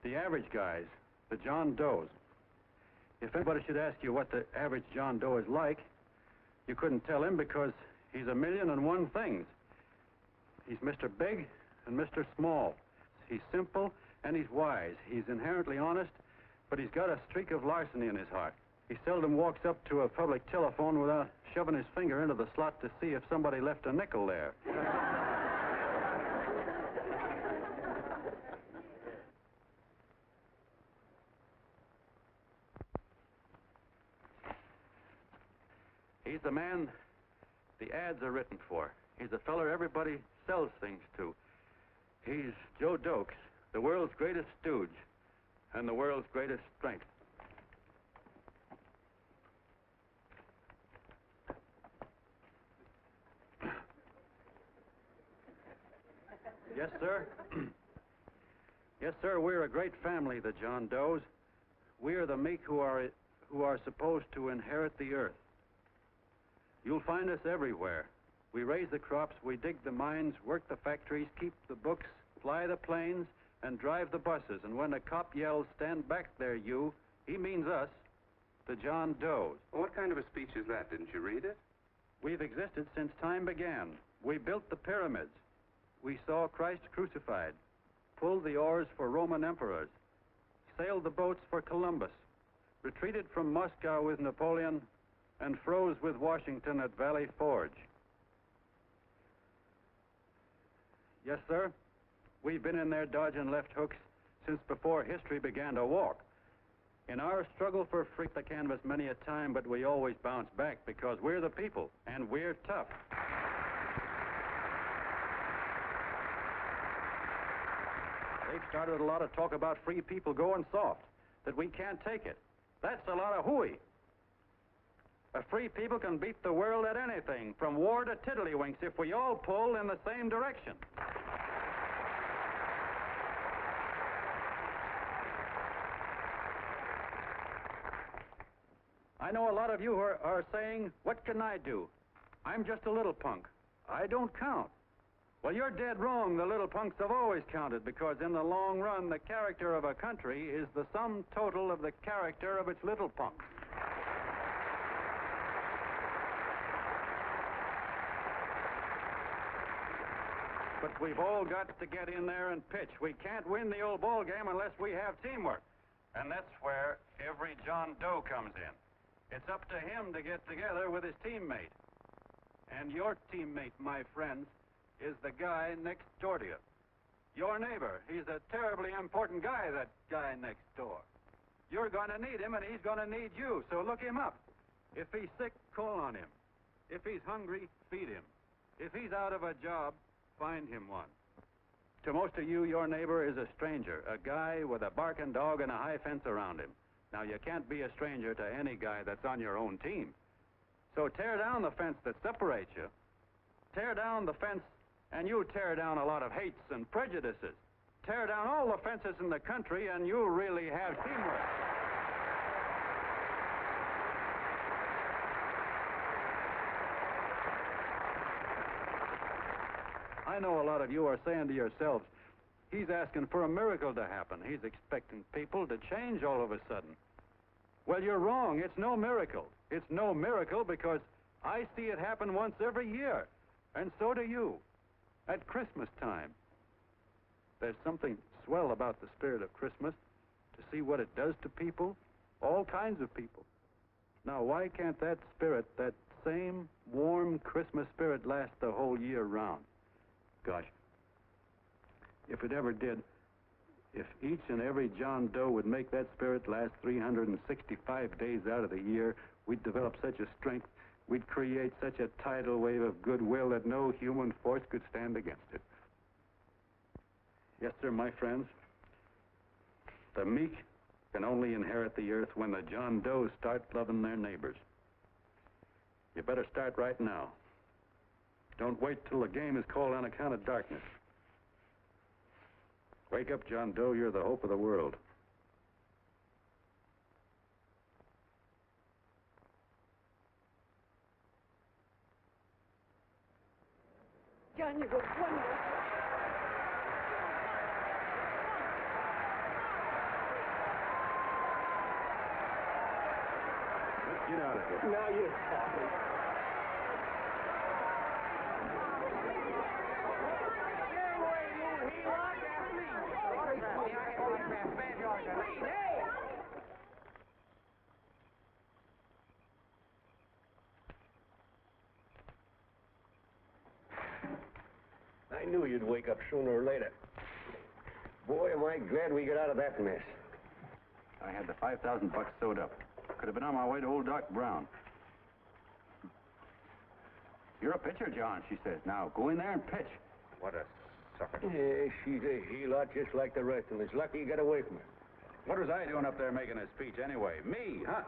the average guys, the John Does. If anybody should ask you what the average John Doe is like, you couldn't tell him because he's a million and one things. He's Mr. Big and Mr. Small. He's simple and he's wise. He's inherently honest, but he's got a streak of larceny in his heart. He seldom walks up to a public telephone without shoving his finger into the slot to see if somebody left a nickel there. He's the man the ads are written for. He's the feller everybody sells things to. He's Joe Doe, the world's greatest stooge and the world's greatest strength. Yes, sir. Yes, sir, we're a great family, the John Does. We are the meek who are supposed to inherit the earth. You'll find us everywhere. We raise the crops, we dig the mines, work the factories, keep the books, fly the planes, and drive the buses. And when a cop yells, "Stand back there, you," he means us, the John Does. Well, what kind of a speech is that? Didn't you read it? We've existed since time began. We built the pyramids. We saw Christ crucified, pulled the oars for Roman emperors, sailed the boats for Columbus, retreated from Moscow with Napoleon, and froze with Washington at Valley Forge. Yes, sir. We've been in there dodging left hooks since before history began to walk. In our struggle for freedom, the canvas many a time, but we always bounce back because we're the people, and we're tough. They've started a lot of talk about free people going soft, that we can't take it. That's a lot of hooey. A free people can beat the world at anything, from war to tiddlywinks, if we all pull in the same direction. I know a lot of you are saying, "What can I do? I'm just a little punk. I don't count." Well, you're dead wrong. The little punks have always counted, because in the long run, the character of a country is the sum total of the character of its little punks. But we've all got to get in there and pitch. We can't win the old ball game unless we have teamwork. And that's where every John Doe comes in. It's up to him to get together with his teammate. And your teammate, my friends, is the guy next door to you. Your neighbor. He's a terribly important guy, that guy next door. You're going to need him, and he's going to need you, so look him up. If he's sick, call on him. If he's hungry, feed him. If he's out of a job, find him one. To most of you, your neighbor is a stranger, a guy with a barking dog and a high fence around him. Now, you can't be a stranger to any guy that's on your own team. So tear down the fence that separates you. Tear down the fence, and you'll tear down a lot of hates and prejudices. Tear down all the fences in the country, and you'll really have teamwork. I know a lot of you are saying to yourselves, "He's asking for a miracle to happen. He's expecting people to change all of a sudden." Well, you're wrong. It's no miracle. It's no miracle because I see it happen once every year, and so do you, at Christmas time. There's something swell about the spirit of Christmas, to see what it does to people, all kinds of people. Now, why can't that spirit, that same warm Christmas spirit, last the whole year round? Gosh, if it ever did, if each and every John Doe would make that spirit last 365 days out of the year, we'd develop such a strength, we'd create such a tidal wave of goodwill that no human force could stand against it. Yes, sir, my friends. The meek can only inherit the earth when the John Does start loving their neighbors. You better start right now. Don't wait till the game is called on account of darkness. Wake up, John Doe. You're the hope of the world. John, you go wonderful. Let's get out of here. Now you're talking. I knew you'd wake up sooner or later. Boy, am I glad we got out of that mess. I had the $5,000 sewed up. Could have been on my way to old Doc Brown. You're a pitcher, John, she says. Now, go in there and pitch. What a sucker. Yeah, she's a heel-lot just like the rest of them. It's lucky you got away from her. What was I doing up there making a speech anyway? Me, huh?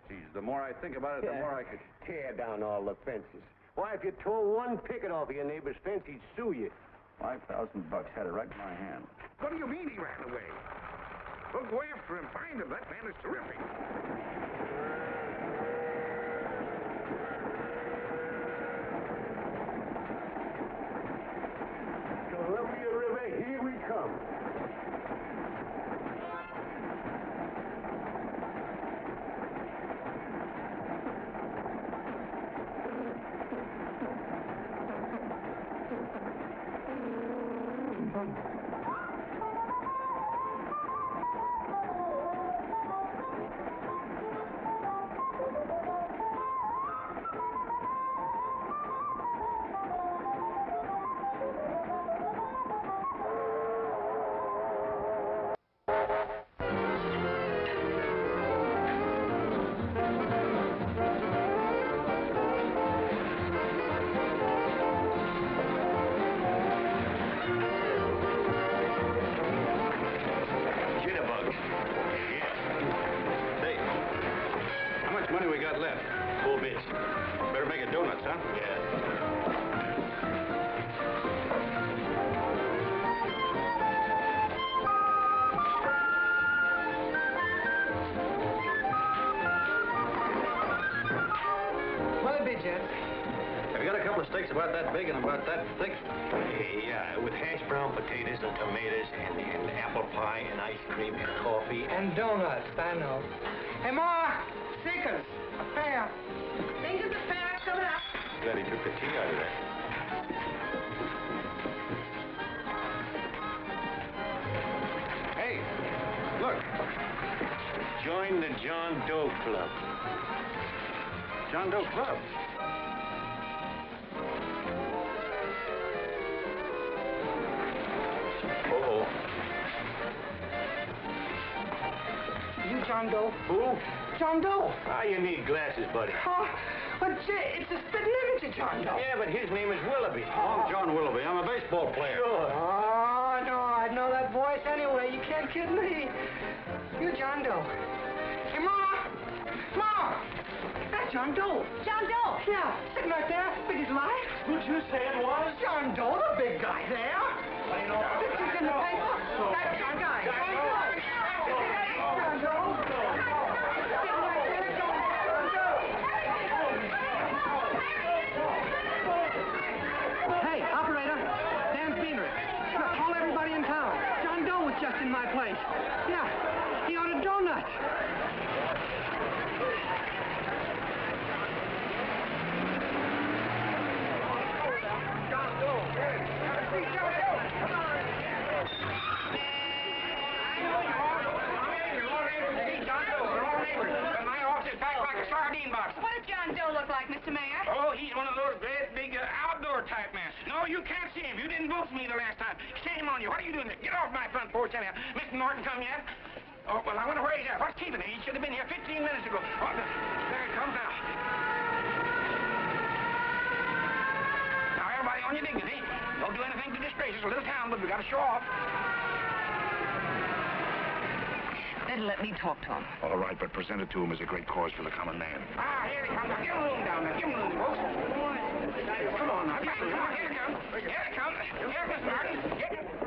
Geez, the more I think about it, the more I could... Tear down all the fences. Why, if you tore one picket off of your neighbor's fence, he'd sue you. $5,000 had it right in my hand. What do you mean he ran away? We'll go after him, find him. That man is terrific. Columbia River, here we come. About that big and about that thick? Yeah, with hash brown potatoes and tomatoes and apple pie and ice cream and coffee. And donuts, I know. Hey, Ma, Seekers, a fair. Think of the fair coming up. Glad he took the tea out of there. Hey, look. Join the John Doe Club. John Doe Club? You John Doe? Who? John Doe. Ah, you need glasses, buddy. Oh, but it's a spitting image of John Doe. Yeah, but his name is Willoughby. I'm John Willoughby. I'm a baseball player. Sure. Oh, no, I'd know that voice anyway. You can't kid me. You John Doe. Hey, Ma! Ma! That's John Doe. John Doe. Yeah, sitting right there, big as life. Who'd you say it was? John Doe, the big guy there. I know. Pictures in the paper. That's John guy. John Doe. John Doe. Hey, operator, Dan Fenrick. Look, call everybody in town. John Doe was just in my place. Yeah, he ordered donuts. John Doe. See John Doe. Come on. My office is packed like a sardine box. What does John Doe look like, Mr. Mayor? Oh, he's one of those great big outdoor type men. No, you can't see him. You didn't vote for me the last time. Shame on you. What are you doing there? Get off my front porch anyhow. Mr. Norton come yet? Oh, well, I wonder where he's at. What's keeping him? He should have been here 15 minutes ago. Oh, there he comes now. Now, everybody on your dignity. Don't do anything to disgrace us. A little town, but we got to show off. Better let me talk to him. All right, but present it to him as a great cause for the common man. Ah, here he comes. Now, give him room down there. Give him room, folks. Come on, now. Come on, here he comes. Here he comes. Here's Mr. Norton.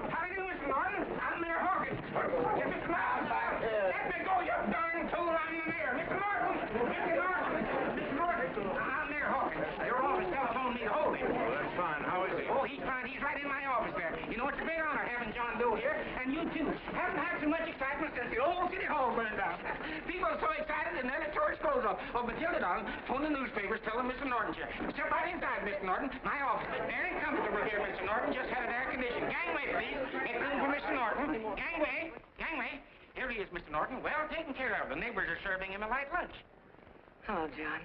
How do you do, Mr. Norton? I'm Mayor Hawkins. Get Mr. Norton back. Let me go, you darn tool. I'm the mayor. Mr. Norton. Mr. Norton. Mr. Norton. I'm Mayor Hawkins. Your office telephoned me to hold him. Well, that's fine. How is he? Oh, he's fine. He's right in my office there. You know, it's a great honor having John Doe here, and you too. Haven't had so much excitement since the old city hall burned down. People are so excited they nearly tore his clothes off. Oh, but Hilda, darling, phone the newspapers, tell them Mr. Norton's here. Step right inside, Mr. Norton. My office. Very comfortable here, Mr. Norton. Just had it air conditioned. Gangway, please. Make room for Mr. Norton. Gangway. Gangway. Here he is, Mr. Norton. Well taken care of. The neighbors are serving him a light lunch. Hello, John.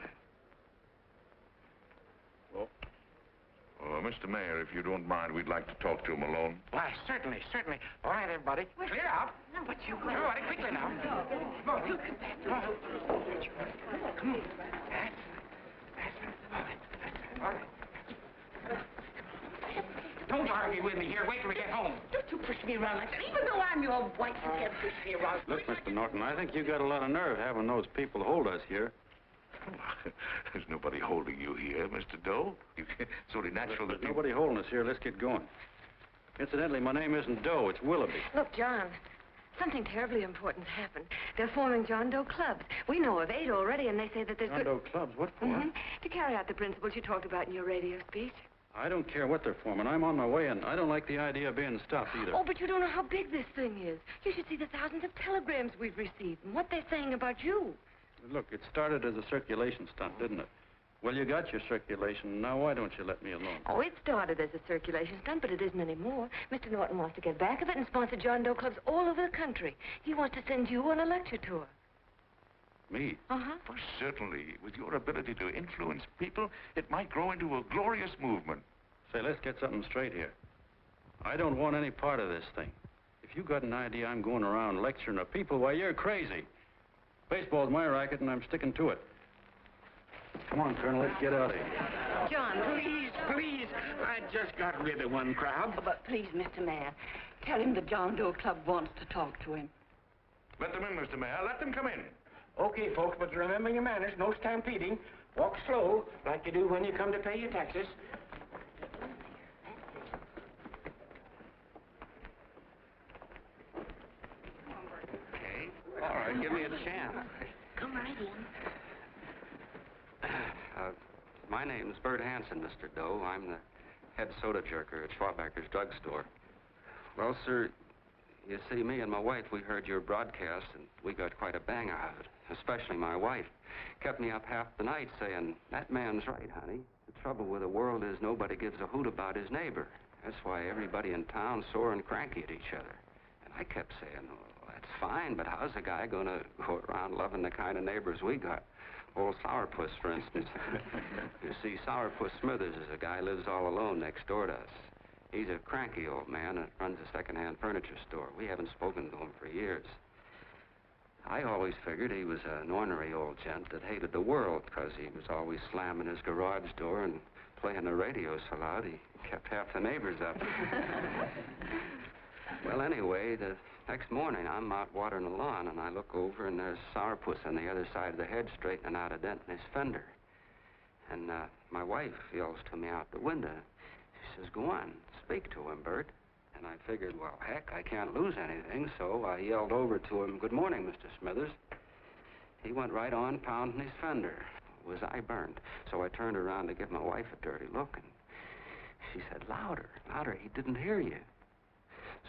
Well, Mr. Mayor, if you don't mind, we'd like to talk to him alone. Why, certainly, certainly. All right, everybody. Clear out. But you will. Everybody, quickly now. Come on. Look at that. Come on. Come on. All right. Don't argue with me here. Wait till we get home. Don't you push me around like that. Even though I'm your wife, you can't push me around. Look, Mr. Norton, I think you got a lot of nerve having those people hold us here. There's nobody holding you here, Mr. Doe. It's only natural that There's nobody holding us here. Let's get going. Incidentally, my name isn't Doe. It's Willoughby. Look, John, something terribly important's happened. They're forming John Doe clubs. We know of 8 already, and they say that there's John Doe clubs? What for? To carry out the principles you talked about in your radio speech. I don't care what they're forming. I'm on my way, and I don't like the idea of being stopped either. Oh, but you don't know how big this thing is. You should see the thousands of telegrams we've received and what they're saying about you. Look, it started as a circulation stunt, didn't it? Well, you got your circulation. Now, why don't you let me alone? Oh, it started as a circulation stunt, but it isn't anymore. Mr. Norton wants to get back of it and sponsor John Doe clubs all over the country. He wants to send you on a lecture tour. Me? Uh-huh. Well, certainly, with your ability to influence people, it might grow into a glorious movement. Say, let's get something straight here. I don't want any part of this thing. If you got an idea I'm going around lecturing the people, why, you're crazy. Baseball's my racket, and I'm sticking to it. Come on, Colonel, let's get out of here. John, Please, please. I just got rid of one crowd. But please, Mr. Mayor, tell him the John Doe Club wants to talk to him. Let them in, Mr. Mayor. Let them come in. Okay, folks, but remember your manners. No stampeding. Walk slow, like you do when you come to pay your taxes. Okay. All right, give me a chance. come right in. My name's Bert Hanson, Mr. Doe. I'm the head soda jerker at Schwabacker's drugstore. Well, sir, you see, me and my wife, we heard your broadcast, and we got quite a bang out of it. Especially my wife. Kept me up half the night saying, that man's right, honey. The trouble with the world is nobody gives a hoot about his neighbor. That's why everybody in town's sore and cranky at each other. And I kept saying, well, that's fine, but how's a guy going to go around loving the kind of neighbors we got? Old Sourpuss, for instance. You see, Sourpuss Smithers is a guy who lives all alone next door to us. He's a cranky old man that runs a second-hand furniture store. We haven't spoken to him for years. I always figured he was an ornery old gent that hated the world because he was always slamming his garage door and playing the radio so loud he kept half the neighbors up. Well, anyway, the next morning I'm out watering the lawn and I look over and there's Sourpuss on the other side of the hedge straightening out a dent in his fender. And my wife yells to me out the window. She says, go on, speak to him, Bert. And I figured, well, heck, I can't lose anything, so I yelled over to him, good morning, Mr. Smithers. He went right on pounding his fender. Was I burned? So I turned around to give my wife a dirty look, and she said, louder, louder, he didn't hear you.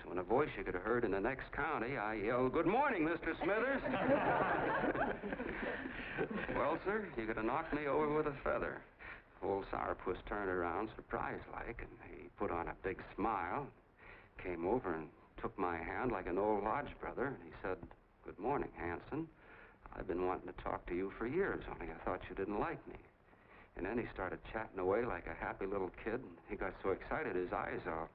So in a voice you could have heard in the next county, I yelled, good morning, Mr. Smithers. Well, sir, you could have knocked me over with a feather. Old Sourpuss turned around surprised-like, and he put on a big smile, came over and took my hand like an old lodge brother, and he said, good morning, Hanson. I've been wanting to talk to you for years, only I thought you didn't like me. And then he started chatting away like a happy little kid, and he got so excited his eyes all...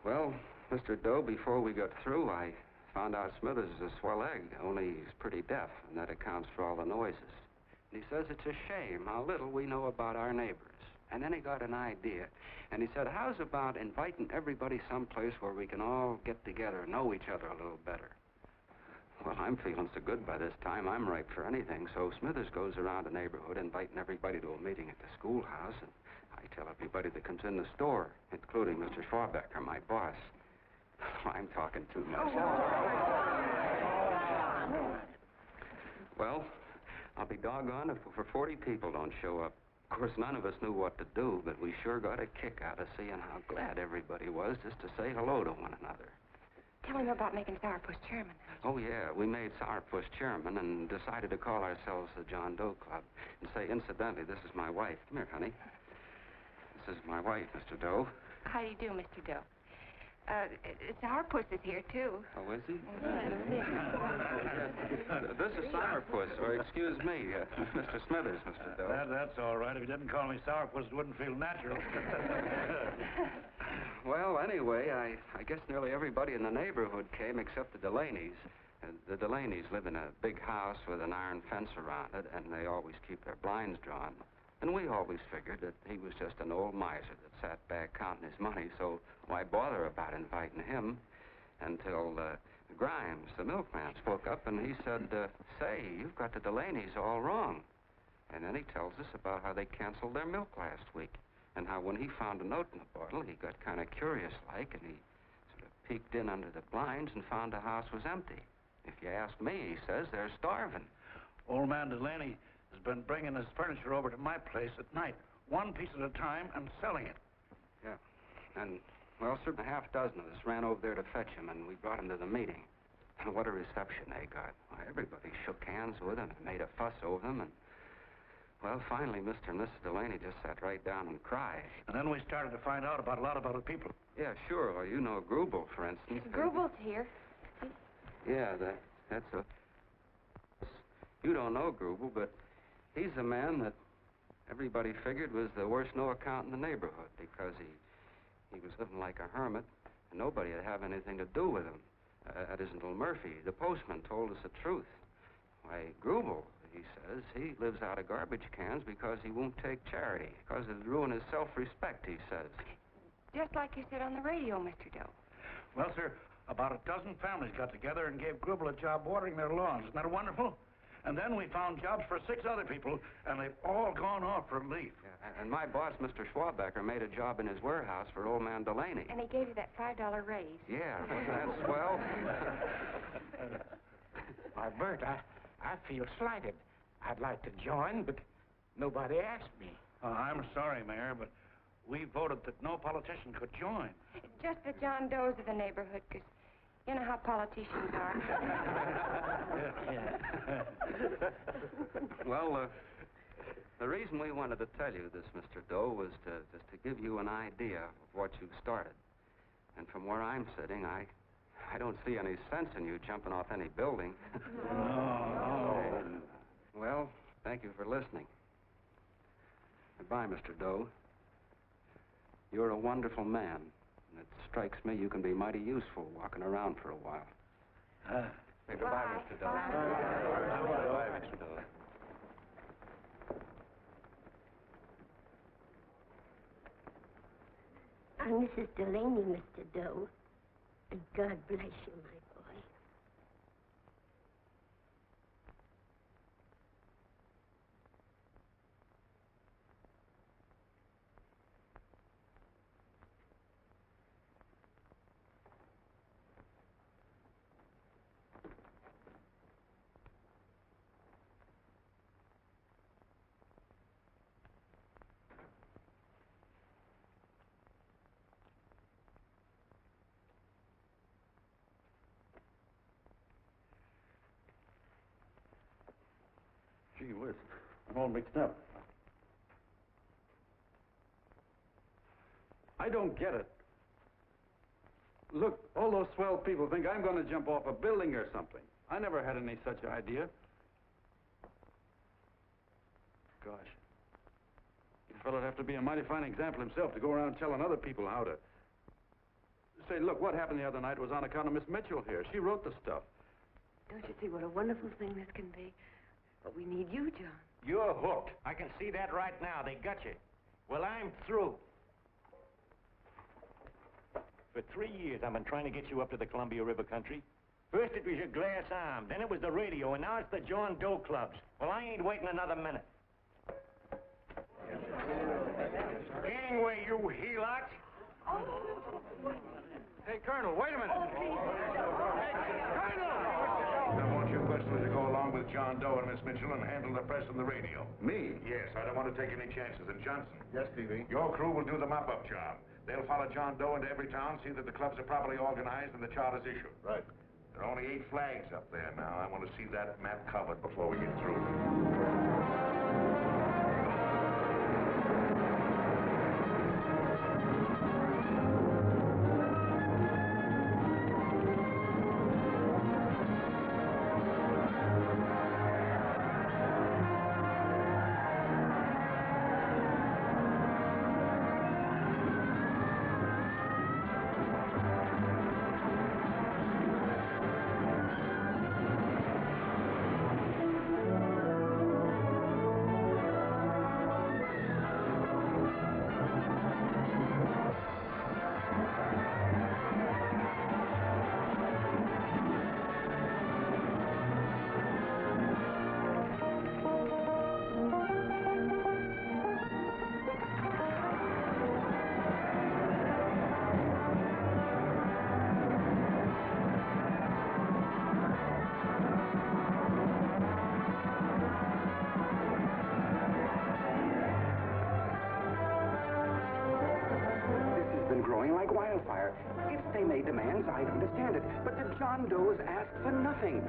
Well, Mr. Doe, before we got through, I found out Smithers is a swell egg, only he's pretty deaf, and that accounts for all the noises. And he says it's a shame how little we know about our neighbors. And then he got an idea, and he said, how's about inviting everybody someplace where we can all get together and know each other a little better? Well, I'm feeling so good by this time, I'm ripe for anything, so Smithers goes around the neighborhood inviting everybody to a meeting at the schoolhouse, and I tell everybody that comes in the store, including Mr. Schwabacker, my boss. I'm talking too much. Well, I'll be doggone if over 40 people don't show up. Of course, none of us knew what to do, but we sure got a kick out of seeing how glad everybody was just to say hello to one another. Tell him about making Sourpuss chairman. Oh, yeah, we made Sourpuss chairman and decided to call ourselves the John Doe Club. And say, incidentally, this is my wife. Come here, honey. This is my wife, Mr. Doe. How do you do, Mr. Doe? It's our puss is here, too. Oh, is he? This is Sourpuss, or excuse me, Mr. Smithers, Mr. Doe. That's all right. If you didn't call me Sourpuss, it wouldn't feel natural. Well, anyway, I guess nearly everybody in the neighborhood came except the Delaney's. The Delaney's live in a big house with an iron fence around it, and they always keep their blinds drawn. And we always figured that he was just an old miser that sat back counting his money, so why bother about inviting him? Until Grimes, the milkman, spoke up, and he said, say, you've got the Delaney's all wrong. And then he tells us about how they canceled their milk last week, and how when he found a note in the bottle, he got kind of curious-like, and he sort of peeked in under the blinds and found the house was empty. If you ask me, he says, they're starving. Old man Delaney has been bringing his furniture over to my place at night, one piece at a time, and selling it. Yeah. And, well, sir, a half dozen of us ran over there to fetch him, and we brought him to the meeting. And what a reception they got. Why, everybody shook hands with him and made a fuss over him, and, well, finally, Mr. and Mrs. Delaney just sat right down and cried. And then we started to find out about a lot of other people. Yeah, sure. Well, you know Grubel, for instance. Grubel's here. Yeah, that's a... You don't know Grubel, but he's a man that everybody figured was the worst no-account in the neighborhood because he was living like a hermit, and nobody would have anything to do with him. That isn't Little Murphy. The postman told us the truth. Why, Grubel, he says, he lives out of garbage cans because he won't take charity, because it'd ruin his self-respect, he says. Just like you said on the radio, Mr. Doe. Well, sir, about a dozen families got together and gave Grubel a job watering their lawns. Isn't that wonderful? And then we found jobs for 6 other people, and they've all gone off for leave. Yeah, and my boss, Mr. Schwabecker, made a job in his warehouse for old man Delaney. And he gave you that $5 raise. Yeah, wasn't that swell? Why, Bert, I feel slighted. I'd like to join, but nobody asked me. I'm sorry, Mayor, but we voted that no politician could join. Just the John Does of the neighborhood, because you know how politicians are. Well, the reason we wanted to tell you this, Mr. Doe, was to give you an idea of what you've started. And from where I'm sitting, I don't see any sense in you jumping off any building. No. Well, thank you for listening. Goodbye, Mr. Doe. You're a wonderful man. And it strikes me you can be mighty useful walking around for a while. Goodbye, Mr. Doe. Goodbye, Mr. Doe. I'm Mrs. Delaney, Mr. Doe. And God bless you, my boy. Gee whiz, I'm all mixed up. I don't get it. Look, all those swell people think I'm going to jump off a building or something. I never had any such idea. Gosh. The fellow'd have to be a mighty fine example himself to go around telling other people how to... Say, look, what happened the other night was on account of Miss Mitchell here. She wrote the stuff. Don't you see what a wonderful thing this can be? But we need you, John. You're hooked. I can see that right now. They got you. Well, I'm through. For 3 years, I've been trying to get you up to the Columbia River country. First it was your glass arm, then it was the radio, and now it's the John Doe clubs. Well, I ain't waiting another minute. Gangway, you helots! Hey, Colonel, wait a minute. I want you personally to go along with John Doe and Miss Mitchell and handle the press and the radio. Me? Yes, I don't want to take any chances. And Johnson. Yes, Stevie? Your crew will do the mop-up job. They'll follow John Doe into every town, see that the clubs are properly organized and the charters issued. Right. There are only 8 flags up there now. I want to see that map covered before we get through. wildfire. If they made demands, I'd understand it. But the John Does ask for nothing.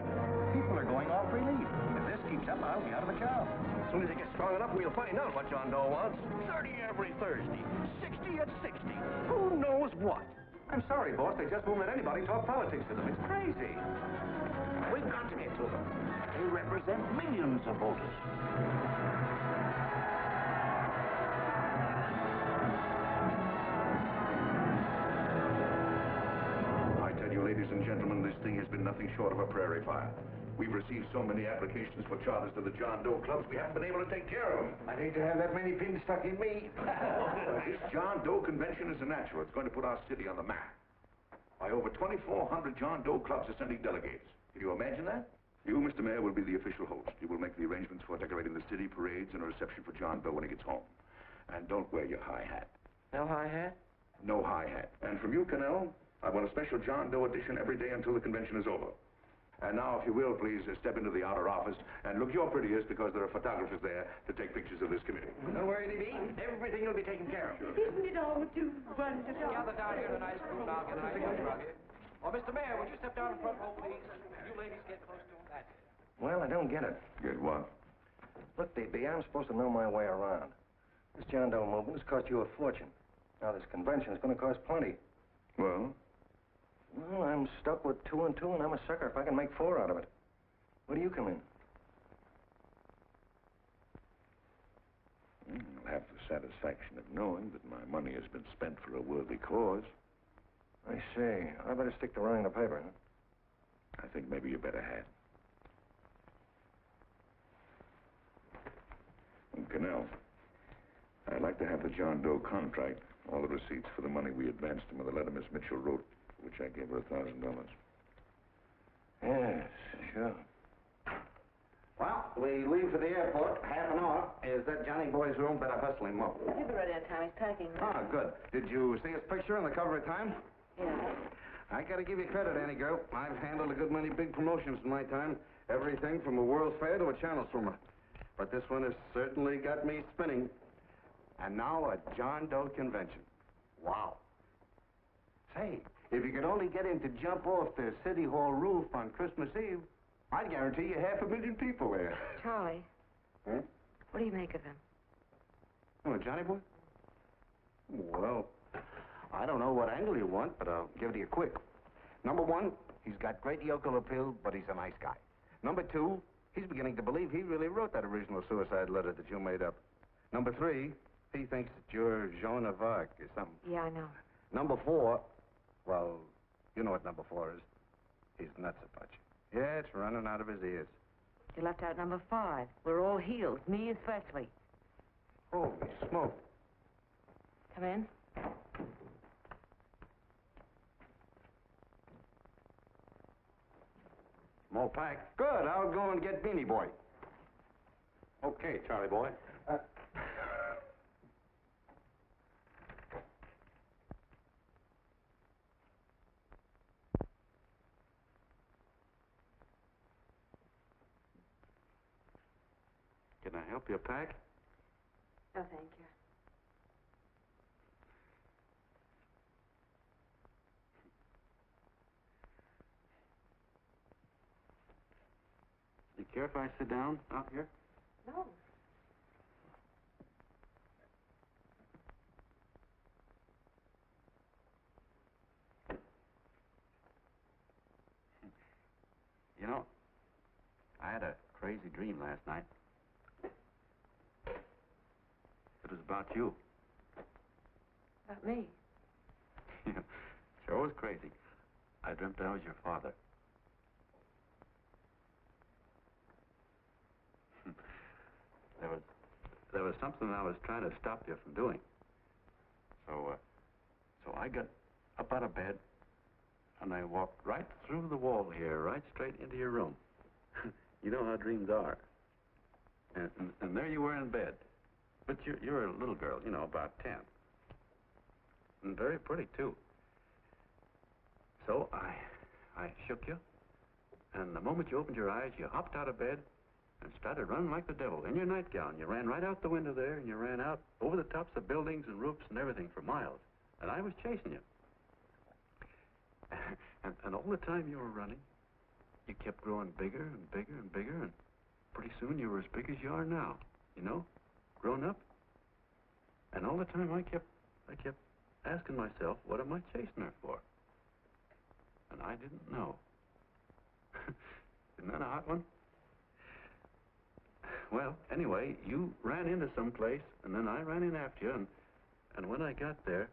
People are going off relief. If this keeps up, I'll be out of a job. As soon as it gets strong enough, we'll find out what John Doe wants. 30 every Thursday. 60 at 60. Who knows what? I'm sorry, boss. They just won't let anybody talk politics to them. It's crazy. We've got to get to them. They represent millions of voters. I tell you, ladies and gentlemen, this thing has been nothing short of a prairie fire. We've received so many applications for charters to the John Doe clubs, we haven't been able to take care of them. I'd hate to have that many pins stuck in me. This John Doe convention is a natural. It's going to put our city on the map. By over 2,400 John Doe clubs are sending delegates. Can you imagine that? You, Mr. Mayor, will be the official host. You will make the arrangements for decorating the city, parades, and a reception for John Doe when he gets home. And don't wear your high hat. No high hat? No high hat. And from you, Cannell, I want a special John Doe edition every day until the convention is over. And now, if you will, please step into the outer office and look your prettiest because there are photographers there to take pictures of this committee. Don't worry, Libby. Everything will be taken care of. Isn't it all too wonderful? Gather down here in a nice group. I'll get a nice rug here. Oh, Mr. Mayor, would you step down in front row, please? You ladies get close to him. That's it. Well, I don't get it. Get what? Look, DB, I'm supposed to know my way around. This John Doe movement has cost you a fortune. Now, this convention is going to cost plenty. Well? Well, I'm stuck with 2 and 2, and I'm a sucker if I can make 4 out of it. Where do you come in? I'll have the satisfaction of knowing that my money has been spent for a worthy cause. I see. I better stick to running the paper, huh? I think maybe you better have. And Cannell, I'd like to have the John Doe contract, all the receipts for the money we advanced him with the letter Miss Mitchell wrote, which I gave her $1,000. Yes, sure. Well, we leave for the airport. Half an hour. Is that Johnny boy's room? Better hustle him up. He'll be ready on time. He's packing. Ah, good. Did you see his picture on the cover of Time? Yeah. I gotta give you credit, Annie girl. I've handled a good many big promotions in my time. Everything from a World Fair to a channel swimmer. But this one has certainly got me spinning. And now a John Doe convention. Wow. Say, if you could only get him to jump off the City Hall roof on Christmas Eve, I'd guarantee you 500,000 people there. Charlie. Huh? What do you make of him? Oh, Johnny boy? Well, I don't know what angle you want, but I'll give it to you quick. Number 1, he's got great yokel appeal, but he's a nice guy. Number 2, he's beginning to believe he really wrote that original suicide letter that you made up. Number 3, he thinks that you're Joan of Arc or something. Yeah, I know. Number 4, well, you know what number 4 is. He's nuts about you. Yeah, it's running out of his ears. You left out number 5. We're all healed, me especially. Holy smoke. Come in. Small pack. Good. I'll go and get Beanie Boy. Okay, Charlie boy. Can I help you pack? No, thank you. You care if I sit down out here? No. You know, I had a crazy dream last night. It was about you. About me? Sure was crazy. I dreamt I was your father. There was something I was trying to stop you from doing. So I got up out of bed, and I walked right through the wall here, right straight into your room. You know how dreams are. And there you were in bed. But you're a little girl, you know, about 10. And very pretty, too. So I shook you, and the moment you opened your eyes, you hopped out of bed and started running like the devil in your nightgown. You ran right out the window there, and you ran out over the tops of buildings and roofs and everything for miles. And I was chasing you. And all the time you were running, you kept growing bigger and bigger and bigger, and pretty soon you were as big as you are now, you know, grown up. And all the time I kept asking myself, what am I chasing her for? And I didn't know. Isn't that a hot one? Well, anyway, you ran into some place, and then I ran in after you, and when I got there,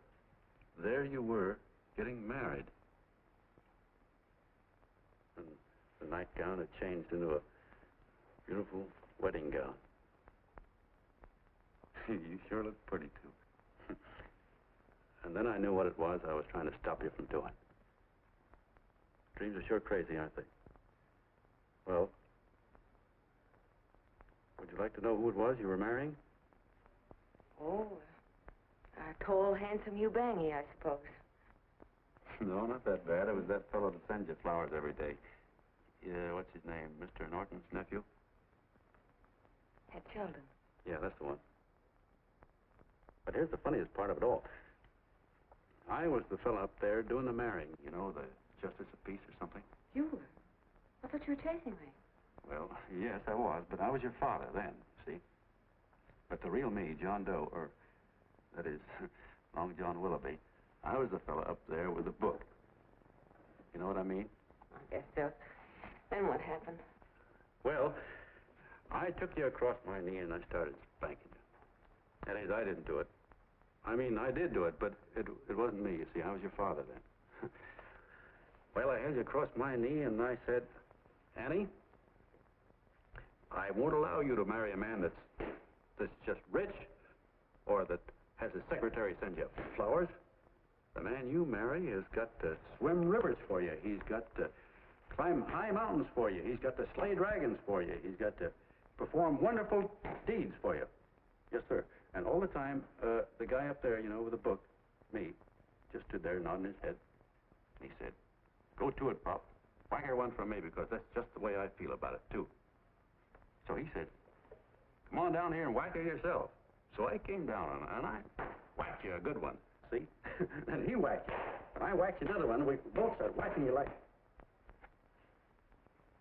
there you were, getting married. And the nightgown had changed into a beautiful wedding gown. You sure look pretty, too. And then I knew what it was I was trying to stop you from doing. Dreams are sure crazy, aren't they? Well, would you like to know who it was you were marrying? Oh, a tall, handsome Eubangy, I suppose. No, not that bad. It was that fellow that sends you flowers every day. What's his name? Mr. Norton's nephew? Ed Sheldon. Yeah, that's the one. But here's the funniest part of it all. I was the fellow up there doing the marrying, you know, the justice of peace or something. You were? I thought you were chasing me. Well, yes, I was, but I was your father then, see? But the real me, John Doe, or that is, Long John Willoughby, I was the fellow up there with the book. You know what I mean? I guess so. Then what happened? Well, I took you across my knee and I started spanking you. That is, I didn't do it. I mean, I did do it, but it wasn't me, you see. I was your father then. Well, I held you across my knee and I said, Annie, I won't allow you to marry a man that's just rich or that has his secretary send you flowers. The man you marry has got to swim rivers for you. He's got to climb high mountains for you. He's got to slay dragons for you. He's got to perform wonderful deeds for you. Yes, sir. And all the time, the guy up there, you know, with the book, me, just stood there nodding his head. He said, go to it, Pop. Whack her one from me, because that's just the way I feel about it, too. So he said, come on down here and whack her yourself. So I came down, and I whacked you a good one, see? And he whacked you. And I whacked you another one, and we both started whacking you like...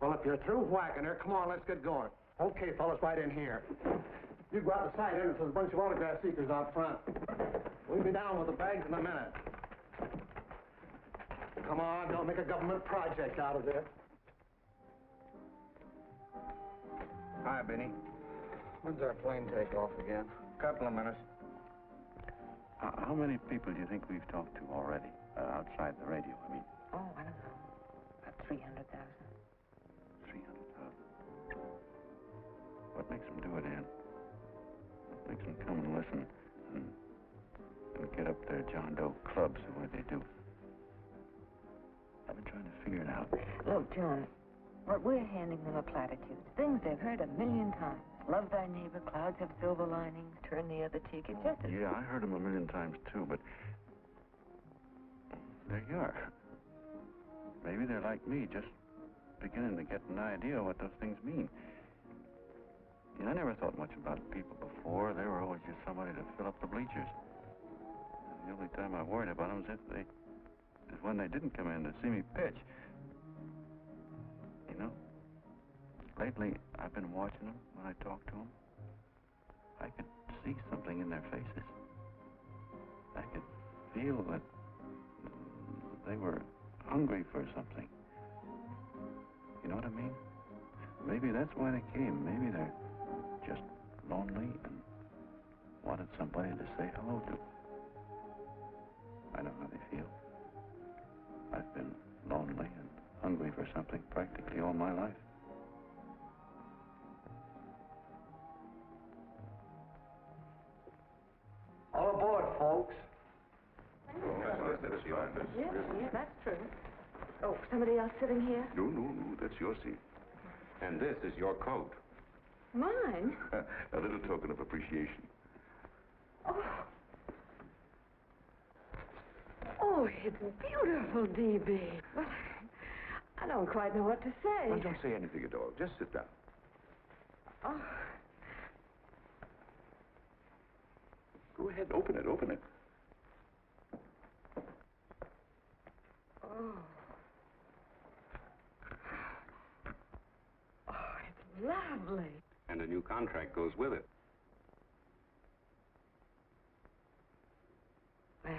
Well, if you're through whacking her, come on, let's get going. Okay, fellas, right in here. You go out the side entrance, there's a bunch of autograph seekers out front. We'll be down with the bags in a minute. Come on, don't make a government project out of this. Hi, Benny. When's our plane take off again? Couple of minutes. How many people do you think we've talked to already outside the radio? I mean... Oh, I don't know. About 300,000. 300,000. What makes them do it, Ann? What makes them come and listen and get up their John Doe clubs the way they do? I've been trying to figure it out. Look, John, what we're handing them are platitudes. Things they've heard 1,000,000 times. Love thy neighbor, clouds have silver linings, turn the other cheek. It's just Yeah, I heard them 1,000,000 times, too, but... there you are. Maybe they're like me, just beginning to get an idea of what those things mean. You know, I never thought much about people before. They were always just somebody to fill up the bleachers. The only time I worried about them is when they didn't come in to see me pitch. You know, lately I've been watching them when I talk to them. I could see something in their faces. I could feel that they were hungry for something. You know what I mean? Maybe that's why they came. Maybe they're just lonely and wanted somebody to say hello to. I know how they feel. I've been lonely and hungry for something practically all my life. All aboard, folks. Yeah, that's true. Oh, somebody else sitting here? No, that's your seat. And this is your coat. Mine? A little token of appreciation. Oh, it's beautiful, D.B. Well, I don't quite know what to say. Well, don't say anything at all. Just sit down. Oh. Go ahead, open it. Oh. Lovely. And a new contract goes with it. Well,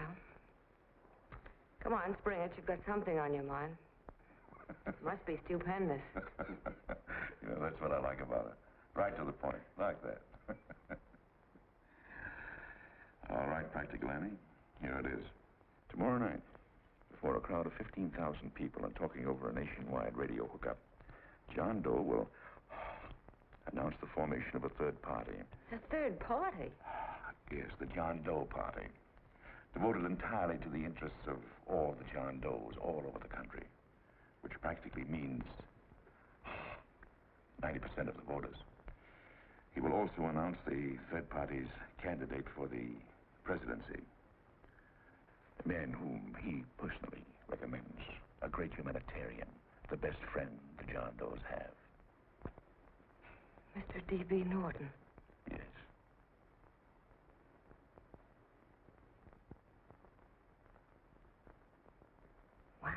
come on, spring it. You've got something on your mind. Must be stupendous. You know, that's what I like about it. Right to the point, like that. All right, Practical Annie, here it is. Tomorrow night, before a crowd of 15,000 people and talking over a nationwide radio hookup, John Doe will announce the formation of a third party. A third party? Yes, the John Doe Party. Devoted entirely to the interests of all the John Does all over the country, which practically means 90% of the voters. He will also announce the third party's candidate for the presidency. A man whom he personally recommends, a great humanitarian, the best friend the John Does have. Mr. D.B. Norton. Yes. Wow.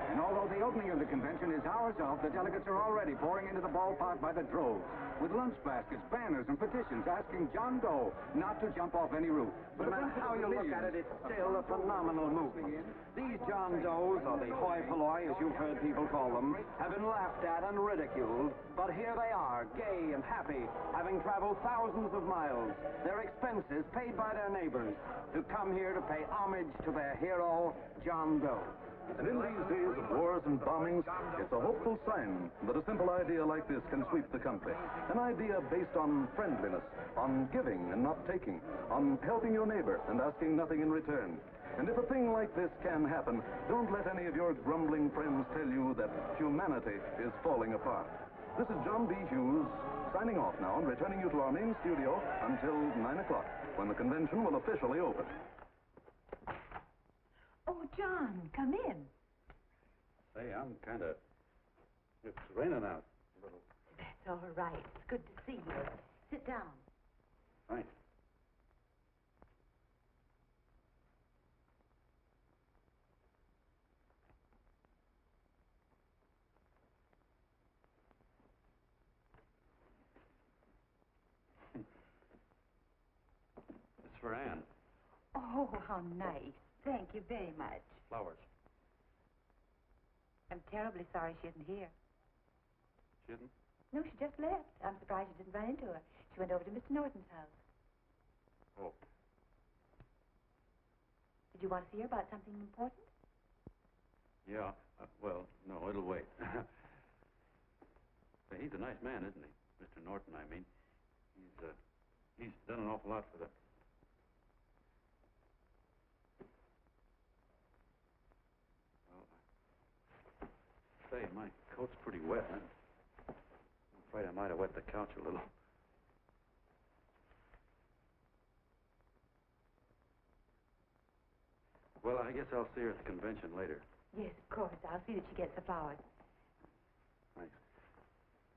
And although the opening of the convention is hours off, the delegates are already pouring into the ballpark by the droves, with lunch baskets, banners, and petitions asking John Doe not to jump off any roof. No matter how you look at it, it's still a phenomenal movement. These John Does, or the hoi polloi, as you've heard people call them, have been laughed at and ridiculed, but here they are, gay and happy, having traveled thousands of miles, their expenses paid by their neighbors, to come here to pay homage to their hero, John Doe. And in these days of wars and bombings, it's a hopeful sign that a simple idea like this can sweep the country. An idea based on friendliness, on giving and not taking, on helping your neighbor and asking nothing in return. And if a thing like this can happen, don't let any of your grumbling friends tell you that humanity is falling apart. This is John B. Hughes signing off now and returning you to our main studio until 9 o'clock, when the convention will officially open. Oh, John, come in. Say, I'm kind of... It's raining out a little. That's all right. It's good to see you. Sit down. Thanks. It's for Anne. Oh, how nice. Thank you very much. Flowers. I'm terribly sorry she isn't here. She isn't? No, she just left. I'm surprised you didn't run into her. She went over to Mr. Norton's house. Oh. Did you want to see her about something important? Yeah. Well, no, it'll wait. Say, he's a nice man, isn't he? Mr. Norton, I mean. He's done an awful lot for the... Say, my coat's pretty wet. I'm afraid I might have wet the couch a little. Well, I guess I'll see her at the convention later. Yes, of course. I'll see that she gets the flowers. Thanks.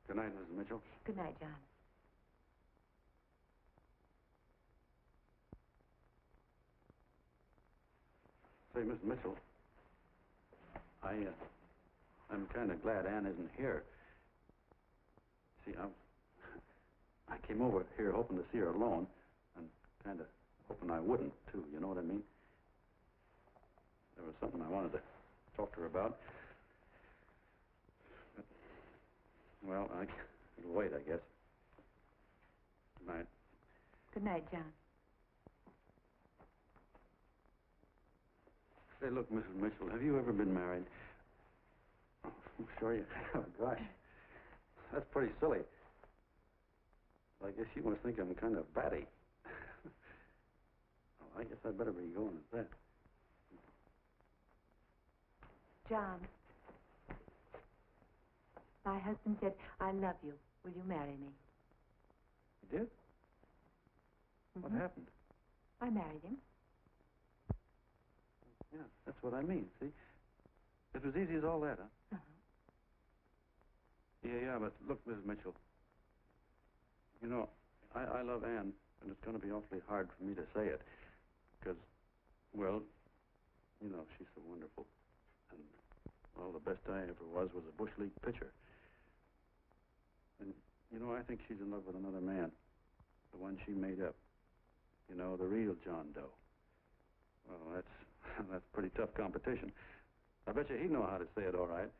Good night, Mrs. Mitchell. Good night, John. Say, Mrs. Mitchell, I'm kind of glad Anne isn't here. See, I came over here hoping to see her alone, and kind of hoping I wouldn't, too, you know what I mean? There was something I wanted to talk to her about. But, well, it'll wait, I guess. Good night. Good night, John. Say, look, Mrs. Mitchell, have you ever been married? Oh, I'm sure you have. Gosh, that's pretty silly. I guess you must think I'm kind of batty. Oh, I guess I'd better be going at that. John, my husband said, I love you. Will you marry me? You did? What happened? I married him. Yeah, that's what I mean, see? It was easy as all that, huh? Yeah, but look, Mrs. Mitchell. You know, I love Anne, and it's going to be awfully hard for me to say it. Because, well, you know, she's so wonderful. And, well, the best I ever was a Bush League pitcher. And, you know, I think she's in love with another man. The one she made up. You know, the real John Doe. Well, that's pretty tough competition. I bet you he'd know how to say it all right.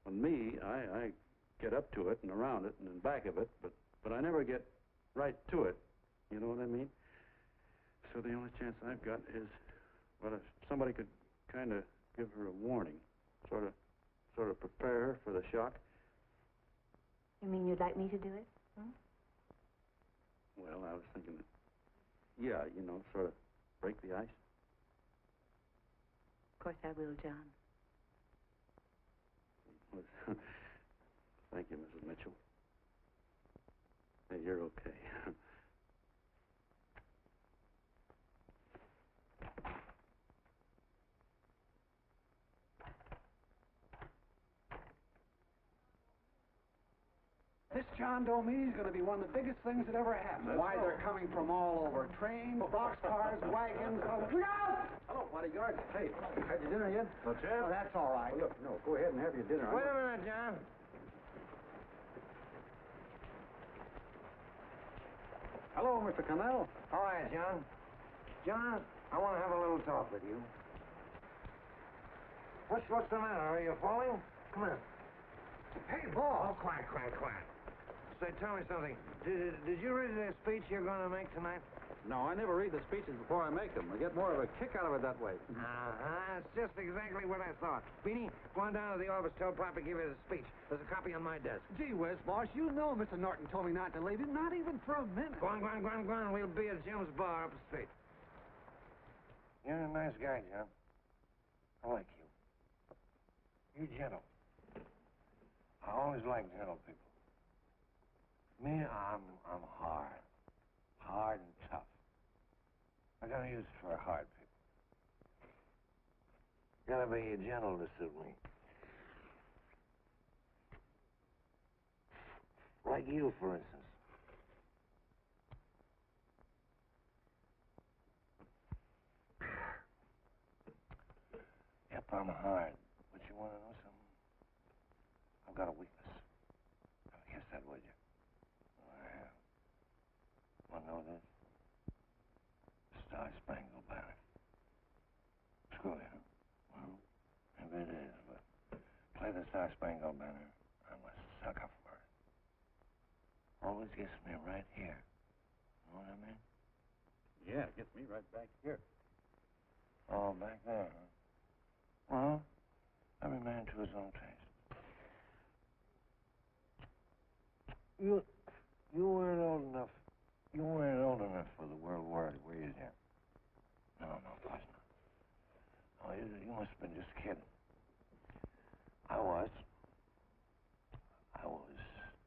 With me, I get up to it and around it and in back of it, but I never get right to it. You know what I mean? So the only chance I've got is, well, if somebody could kind of give her a warning, sort of prepare her for the shock. You mean you'd like me to do it? Hmm? Well, I was thinking that, yeah, you know, sort of break the ice. Of course I will, John. Thank you, Mrs. Mitchell. Hey, you're okay. This John Doe meeting is going to be one of the biggest things that ever happened. Why, they're coming from all over. Trains, boxcars, wagons. Look out! Hello, bodyguard. Hey, had your dinner yet? Not yet. Oh, that's all right. Well, look, no, go ahead and have your dinner. Wait a minute, John. Hello, Mr. Connell. All right, John. John, I want to have a little talk with you. What's the matter? Are you falling? Come here. Hey, boss. Oh, quiet. Say, tell me something. Did you read the speech you're going to make tonight? No, I never read the speeches before I make them. I get more of a kick out of it that way. Uh-huh. It's just exactly what I thought. Beanie, go on down to the office, tell Papa to give you the speech. There's a copy on my desk. Gee whiz, boss, you know Mr. Norton told me not to leave him, not even for a minute. Go on. We'll be at Jim's bar up the street. You're a nice guy, John. I like you. You're gentle. I always like gentle people. Me, I'm hard. Hard and tough. I gotta use it for hard people. Gotta be gentle to suit me. Like you, for instance. Yep, I'm hard. But you want to know something? I've got a weakness. I guess that, would you? I have. Want to know this? Star-Spangled Banner. Screw you. Well, maybe it is, but play the Star-Spangled Banner. I'm a sucker for it. Always gets me right here. Know what I mean? Yeah, it gets me right back here. Oh, back there, huh? Well, every man to his own taste. You weren't old enough. You weren't old enough for the World War, were you, Jim? No, of course not. Oh, you must have been just kidding. I was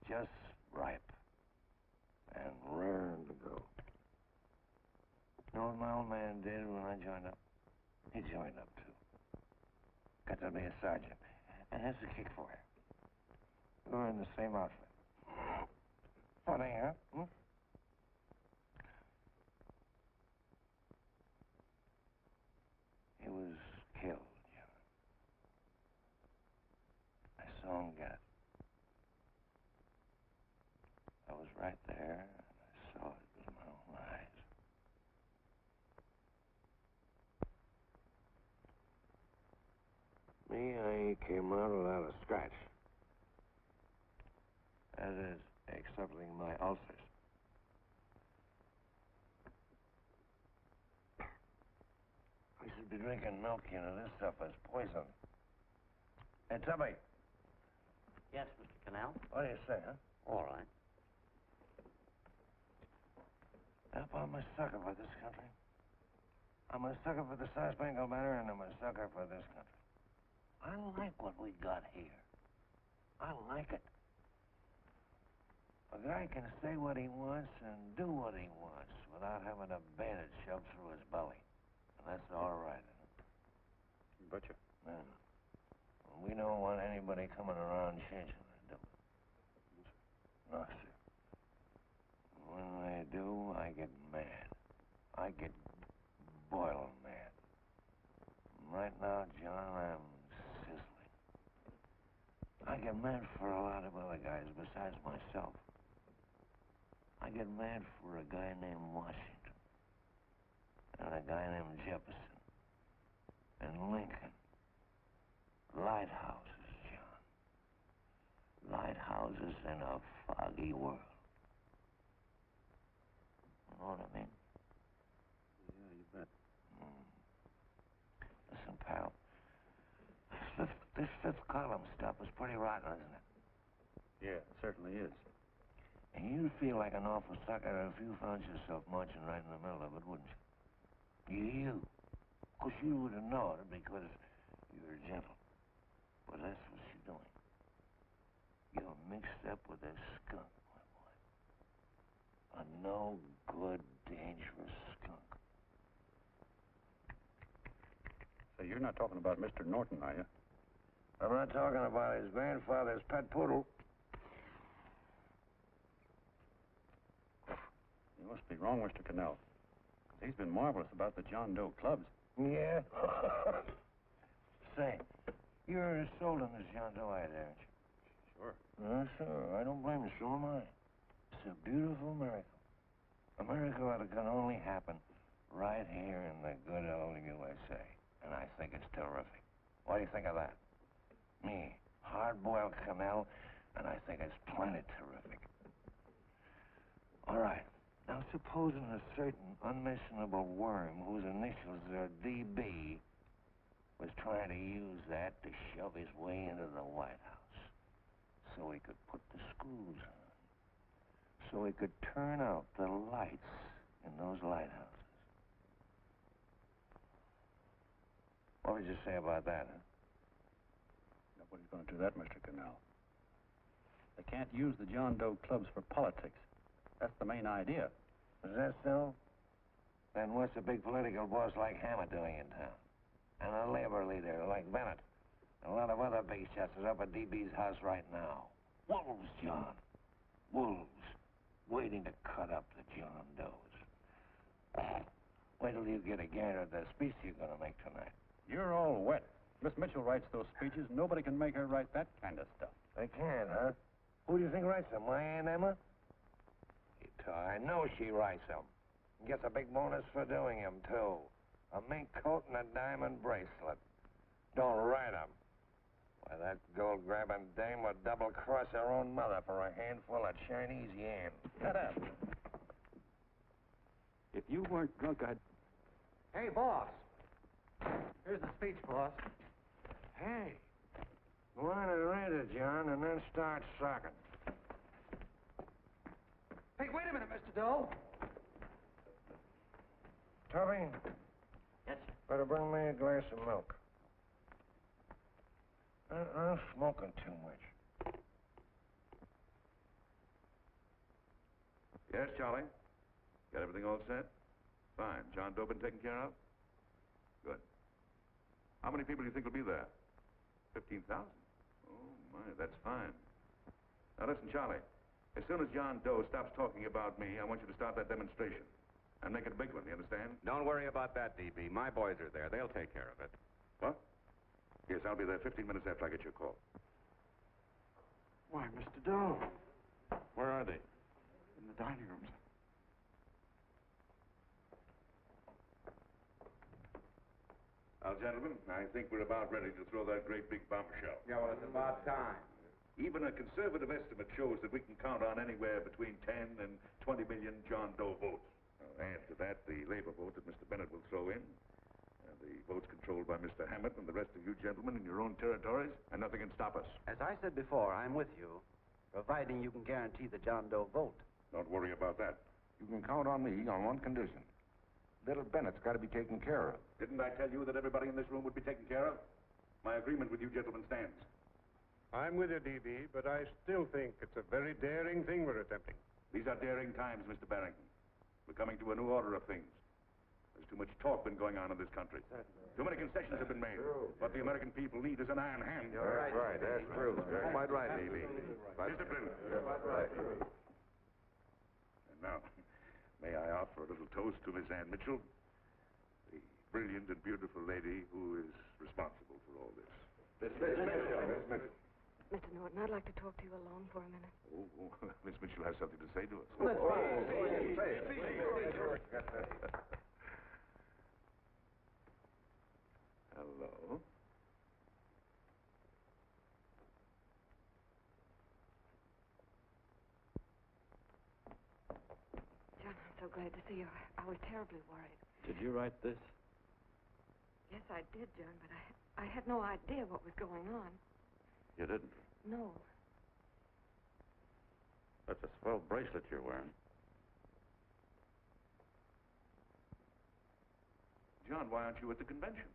just ripe and raring to go. You know what my old man did when I joined up? He joined up, too. Got to be a sergeant. And that's a kick for you. We're in the same outfit. Funny, huh? Hmm? He was killed, John. I saw him get it. I was right there, and I saw it with my own eyes. Me, I came out without a scratch. That is, excepting my ulcers. We should be drinking milk, you know. This stuff is poison. Hey, Tubby. Yes, Mr. Canal? What do you say, huh? All right. Yep, I'm a sucker for this country. I'm a sucker for the Star-Spangled Banner, and I'm a sucker for this country. I like what we got here. I like it. A guy can say what he wants and do what he wants without having a bayonet shoved through his belly. And that's all right. You betcha. Yeah. We don't want anybody coming around changing it, do we? No, sir. When they do, I get mad. I get boiling mad. Right now, John, I'm sizzling. I get mad for a lot of other guys besides myself. I get mad for a guy named Washington, and a guy named Jefferson, and Lincoln. Lighthouses, John. Lighthouses in a foggy world. You know what I mean? Yeah, you bet. Listen, pal. This fifth column stuff is pretty rotten, isn't it? Yeah, it certainly is. And you'd feel like an awful sucker if you found yourself marching right in the middle of it, wouldn't you? You. Of course, you would have known it because you're gentle. But that's what you're doing. You're mixed up with a skunk, my boy. A no-good, dangerous skunk. So you're not talking about Mr. Norton, are you? I'm not talking about his grandfather's pet poodle. You must be wrong, Mr. Cannell. He's been marvelous about the John Doe clubs. Yeah? Say, you're as sold on this John Doe idea, aren't you? Sure. Sure. I don't blame you. So am I. It's a beautiful miracle. A miracle that can only happen right here in the good old USA. And I think it's terrific. What do you think of that? Me, hard-boiled Cannell, and I think it's plenty terrific. All right. Now, supposing a certain unmentionable worm whose initials are DB was trying to use that to shove his way into the White House so he could put the screws on, so he could turn out the lights in those lighthouses. What would you say about that, huh? Nobody's going to do that, Mr. Cannell. They can't use the John Doe clubs for politics. That's the main idea. Is that so? Then what's a big political boss like Hammer doing in town? And a labor leader like Bennett? And a lot of other big shots are up at DB's house right now. Wolves, John. Wolves. Waiting to cut up the John Does. Wait till you get a gander at the speech you're going to make tonight. You're all wet. Miss Mitchell writes those speeches. Nobody can make her write that kind of stuff. They can't, huh? Who do you think writes them? My Aunt Emma? I know she writes them. And gets a big bonus for doing them, too. A mink coat and a diamond bracelet. Don't write them. Why, that gold-grabbing dame would double-cross her own mother for a handful of Chinese yams. Shut up. If you weren't drunk, I'd... Hey, boss. Here's the speech, boss. Hey. Go on and read it, John, and then start sucking. Hey, wait a minute, Mr. Doe. Tubby? Yes, sir. Better bring me a glass of milk. I'm smoking too much. Yes, Charlie? Got everything all set? Fine. John Doe been taken care of? Good. How many people do you think will be there? 15,000? Oh, my, that's fine. Now, listen, Charlie. As soon as John Doe stops talking about me, I want you to start that demonstration. And make it a big one, you understand? Don't worry about that, DB. My boys are there. They'll take care of it. What? Yes, I'll be there 15 minutes after I get your call. Why, Mr. Doe. Where are they? In the dining room. Now, gentlemen, I think we're about ready to throw that great big bombshell. Yeah, well, it's about time. Even a conservative estimate shows that we can count on anywhere between 10 and 20 million John Doe votes. Now, add to that the labor vote that Mr. Bennett will throw in, and the votes controlled by Mr. Hammett and the rest of you gentlemen in your own territories, and nothing can stop us. As I said before, I'm with you, providing you can guarantee the John Doe vote. Don't worry about that. You can count on me on one condition. Little Bennett's got to be taken care of. Didn't I tell you that everybody in this room would be taken care of? My agreement with you gentlemen stands. I'm with you, D.B., but I still think it's a very daring thing we're attempting. These are daring times, Mr. Barrington. We're coming to a new order of things. There's too much talk been going on in this country. Too many concessions have been made. What the American people need is an iron hand. You're right. That's true. You're quite right, D.B. Discipline. Right. And now, may I offer a little toast to Miss Ann Mitchell, the brilliant and beautiful lady who is responsible for all this. Miss Mitchell. Mr. Norton, I'd like to talk to you alone for a minute. Oh, Miss Mitchell has something to say to us. Hello. John, I'm so glad to see you. I was terribly worried. Did you write this? Yes, I did, John, but I had no idea what was going on. You didn't? No. That's a swell bracelet you're wearing. John, why aren't you at the convention?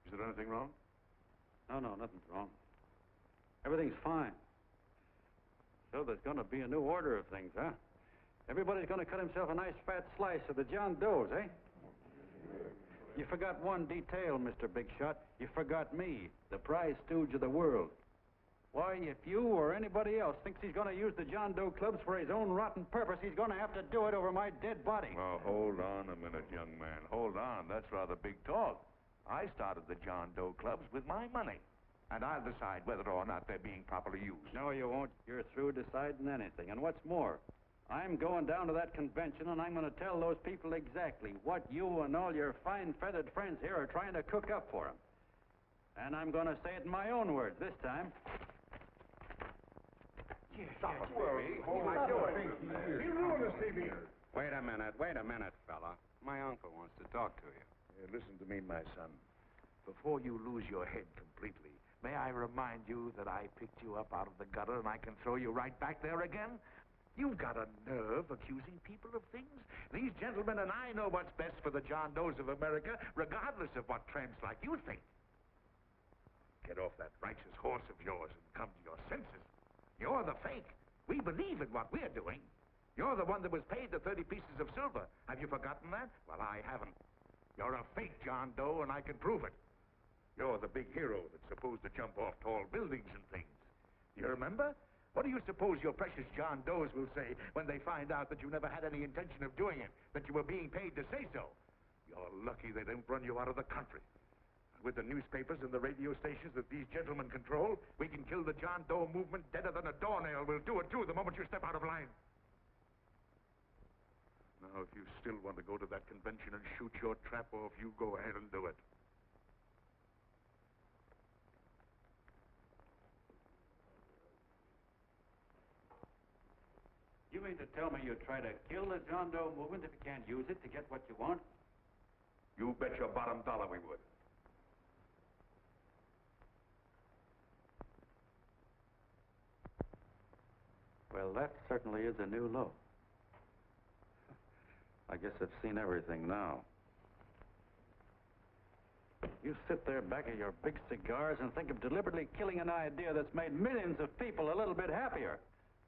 Is there anything wrong? No, nothing's wrong. Everything's fine. So there's going to be a new order of things, huh? Everybody's going to cut himself a nice fat slice of the John Does, eh? You forgot one detail, Mr. Big Shot. You forgot me, the prize stooge of the world. Why, if you or anybody else thinks he's going to use the John Doe clubs for his own rotten purpose, he's going to have to do it over my dead body. Well, hold on a minute, young man. Hold on. That's rather big talk. I started the John Doe clubs with my money. And I'll decide whether or not they're being properly used. No, you won't. You're through deciding anything. And what's more, I'm going down to that convention, and I'm going to tell those people exactly what you and all your fine feathered friends here are trying to cook up for them. And I'm going to say it in my own words this time. Stop it, baby. Hold my door. He'll ruin us, TV. Wait a minute, fella. My uncle wants to talk to you. Listen to me, my son. Before you lose your head completely, may I remind you that I picked you up out of the gutter and I can throw you right back there again? You've got a nerve accusing people of things. These gentlemen and I know what's best for the John Does of America, regardless of what tramps like you think. Get off that righteous horse of yours and come to your senses. You're the fake. We believe in what we're doing. You're the one that was paid the 30 pieces of silver. Have you forgotten that? Well, I haven't. You're a fake John Doe, and I can prove it. You're the big hero that's supposed to jump off tall buildings and things. Do you remember? What do you suppose your precious John Does will say when they find out that you never had any intention of doing it, that you were being paid to say so? You're lucky they don't run you out of the country. With the newspapers and the radio stations that these gentlemen control, we can kill the John Doe movement deader than a doornail. We'll do it, too, the moment you step out of line. Now, if you still want to go to that convention and shoot your trap off, you go ahead and do it. You mean to tell me you'd try to kill the John Doe movement if you can't use it to get what you want? You bet your bottom dollar we would. Well, that certainly is a new low. I guess I've seen everything now. You sit there back of your big cigars and think of deliberately killing an idea that's made millions of people a little bit happier.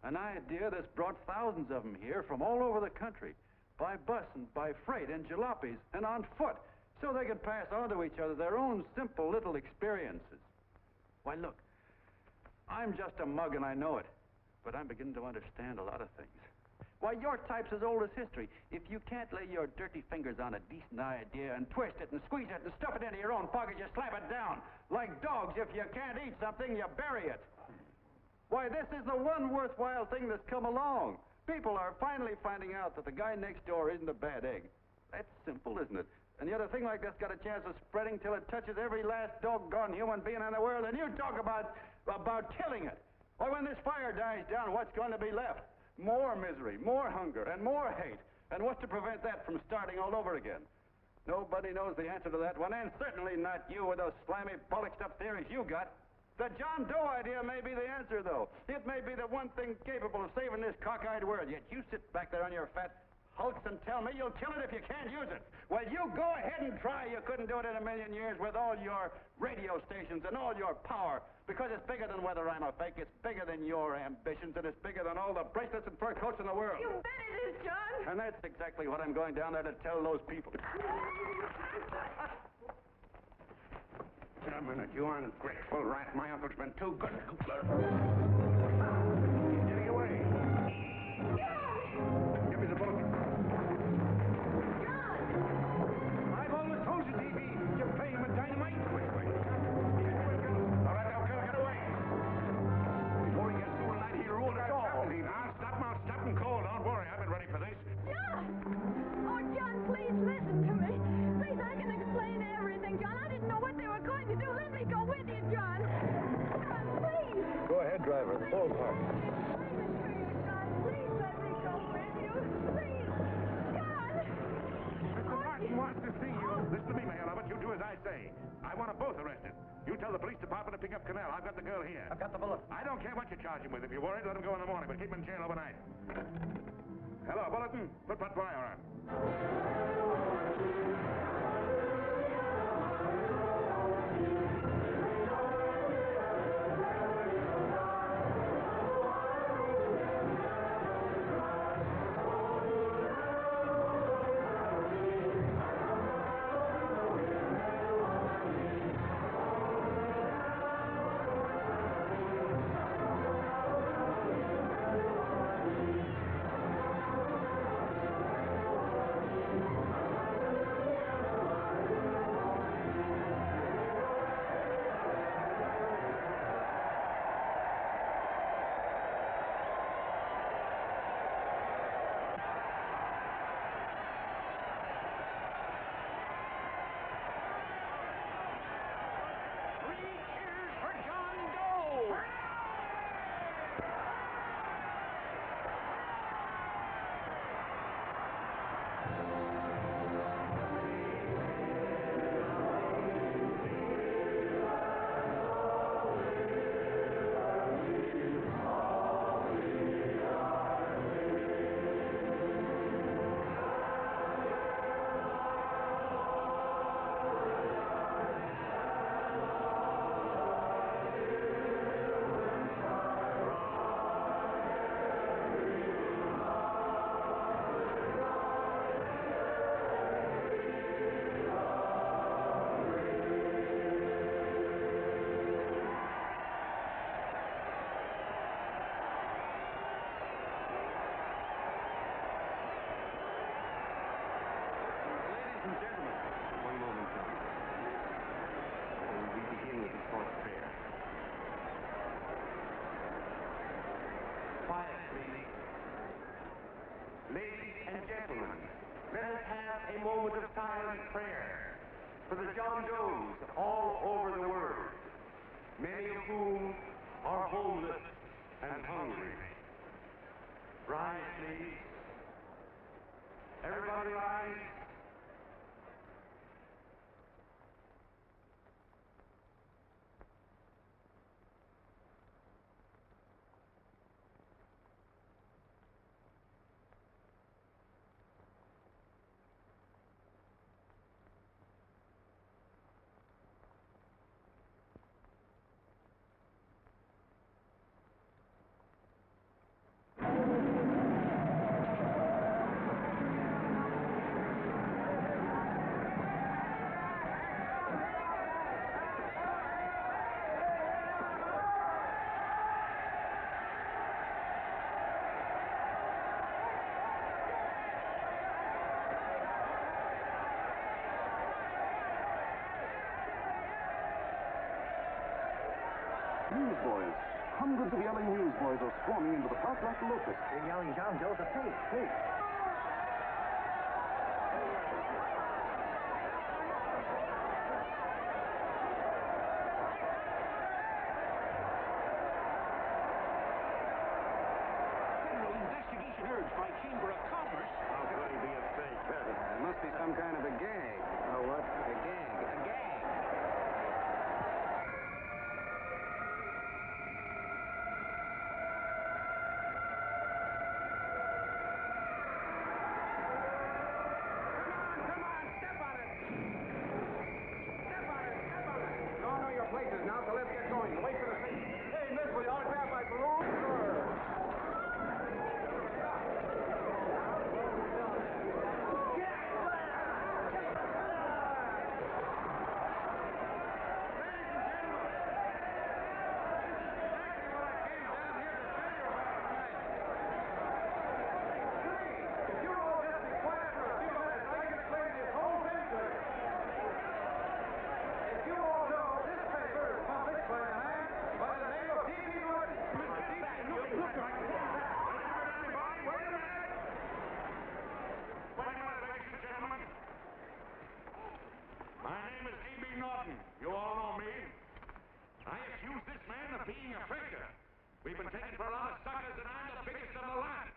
An idea that's brought thousands of them here from all over the country, by bus and by freight and jalopies and on foot, so they could pass on to each other their own simple little experiences. Why, look, I'm just a mug and I know it, but I'm beginning to understand a lot of things. Why, your type's as old as history. If you can't lay your dirty fingers on a decent idea and twist it and squeeze it and stuff it into your own pocket, you slap it down. Like dogs, if you can't eat something, you bury it. Why, this is the one worthwhile thing that's come along. People are finally finding out that the guy next door isn't a bad egg. That's simple, isn't it? And yet a thing like this got a chance of spreading till it touches every last doggone human being in the world, and you talk about killing it. Why, when this fire dies down, what's going to be left? More misery, more hunger, and more hate. And what's to prevent that from starting all over again? Nobody knows the answer to that one, and certainly not you with those slimy, bollocksed up theories you got. The John Doe idea may be the answer, though. It may be the one thing capable of saving this cockeyed world. Yet you sit back there on your fat hulks and tell me you'll kill it if you can't use it. Well, you go ahead and try. You couldn't do it in a million years with all your radio stations and all your power. Because it's bigger than whether I'm a fake. It's bigger than your ambitions, and it's bigger than all the bracelets and fur coats in the world. You bet it is, John. And that's exactly what I'm going down there to tell those people. A minute, you ungrateful rat. My uncle's been too good. He's getting away. Give me the boat. John! I've always told you, D.B., you play him with dynamite. Wait. All right, now, get away. Before he gets through tonight, he'll rule us all. I'll stop him cold. Don't worry, I've been ready for this. John! Oh, John, please listen to me. Please, I can explain everything, John. I didn't know what they were going to do. Let me go with you, John. John, please. Go ahead, driver. Full park. Please let me go with you. Please. John! Mr. Martin wants to see you. Listen to me, Mayor Lovett. You do as I say. I want them both arrested. You tell the police department to pick up Canal. I've got the girl here. I've got the bullet. I don't care what you charge him with. If you're worried, let him go in the morning, but keep him in jail overnight. Hello, Bulletin. Put fire on. Ladies and gentlemen, let us have a moment of silent prayer for the John Does all over the world, many of whom are homeless and hungry. Rise, please. Everybody rise. Newsboys. Hundreds of yelling newsboys are swarming into the park like locusts. They're yelling John Doe to fake. Federal investigation urged by Chamber of Commerce. How could he be a fake? It must be some kind of a gag. Oh, what? A gag. A gag. for a lot of suckers, and I'm the biggest of the lot.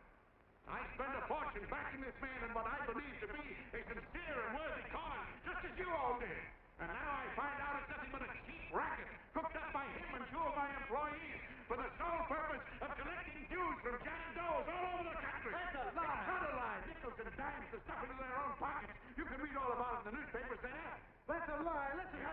I spend a fortune backing this man in what I believe to be a sincere and worthy cause, just as you all did. And now I find out it's nothing but a cheap racket cooked up by him and two of my employees for the sole purpose of collecting dues from John Does all over the country. That's a lie. It's not a lie. Nickels and dimes to stuff into their own pockets. You can read all about it in the newspapers, then. That's a lie. Listen,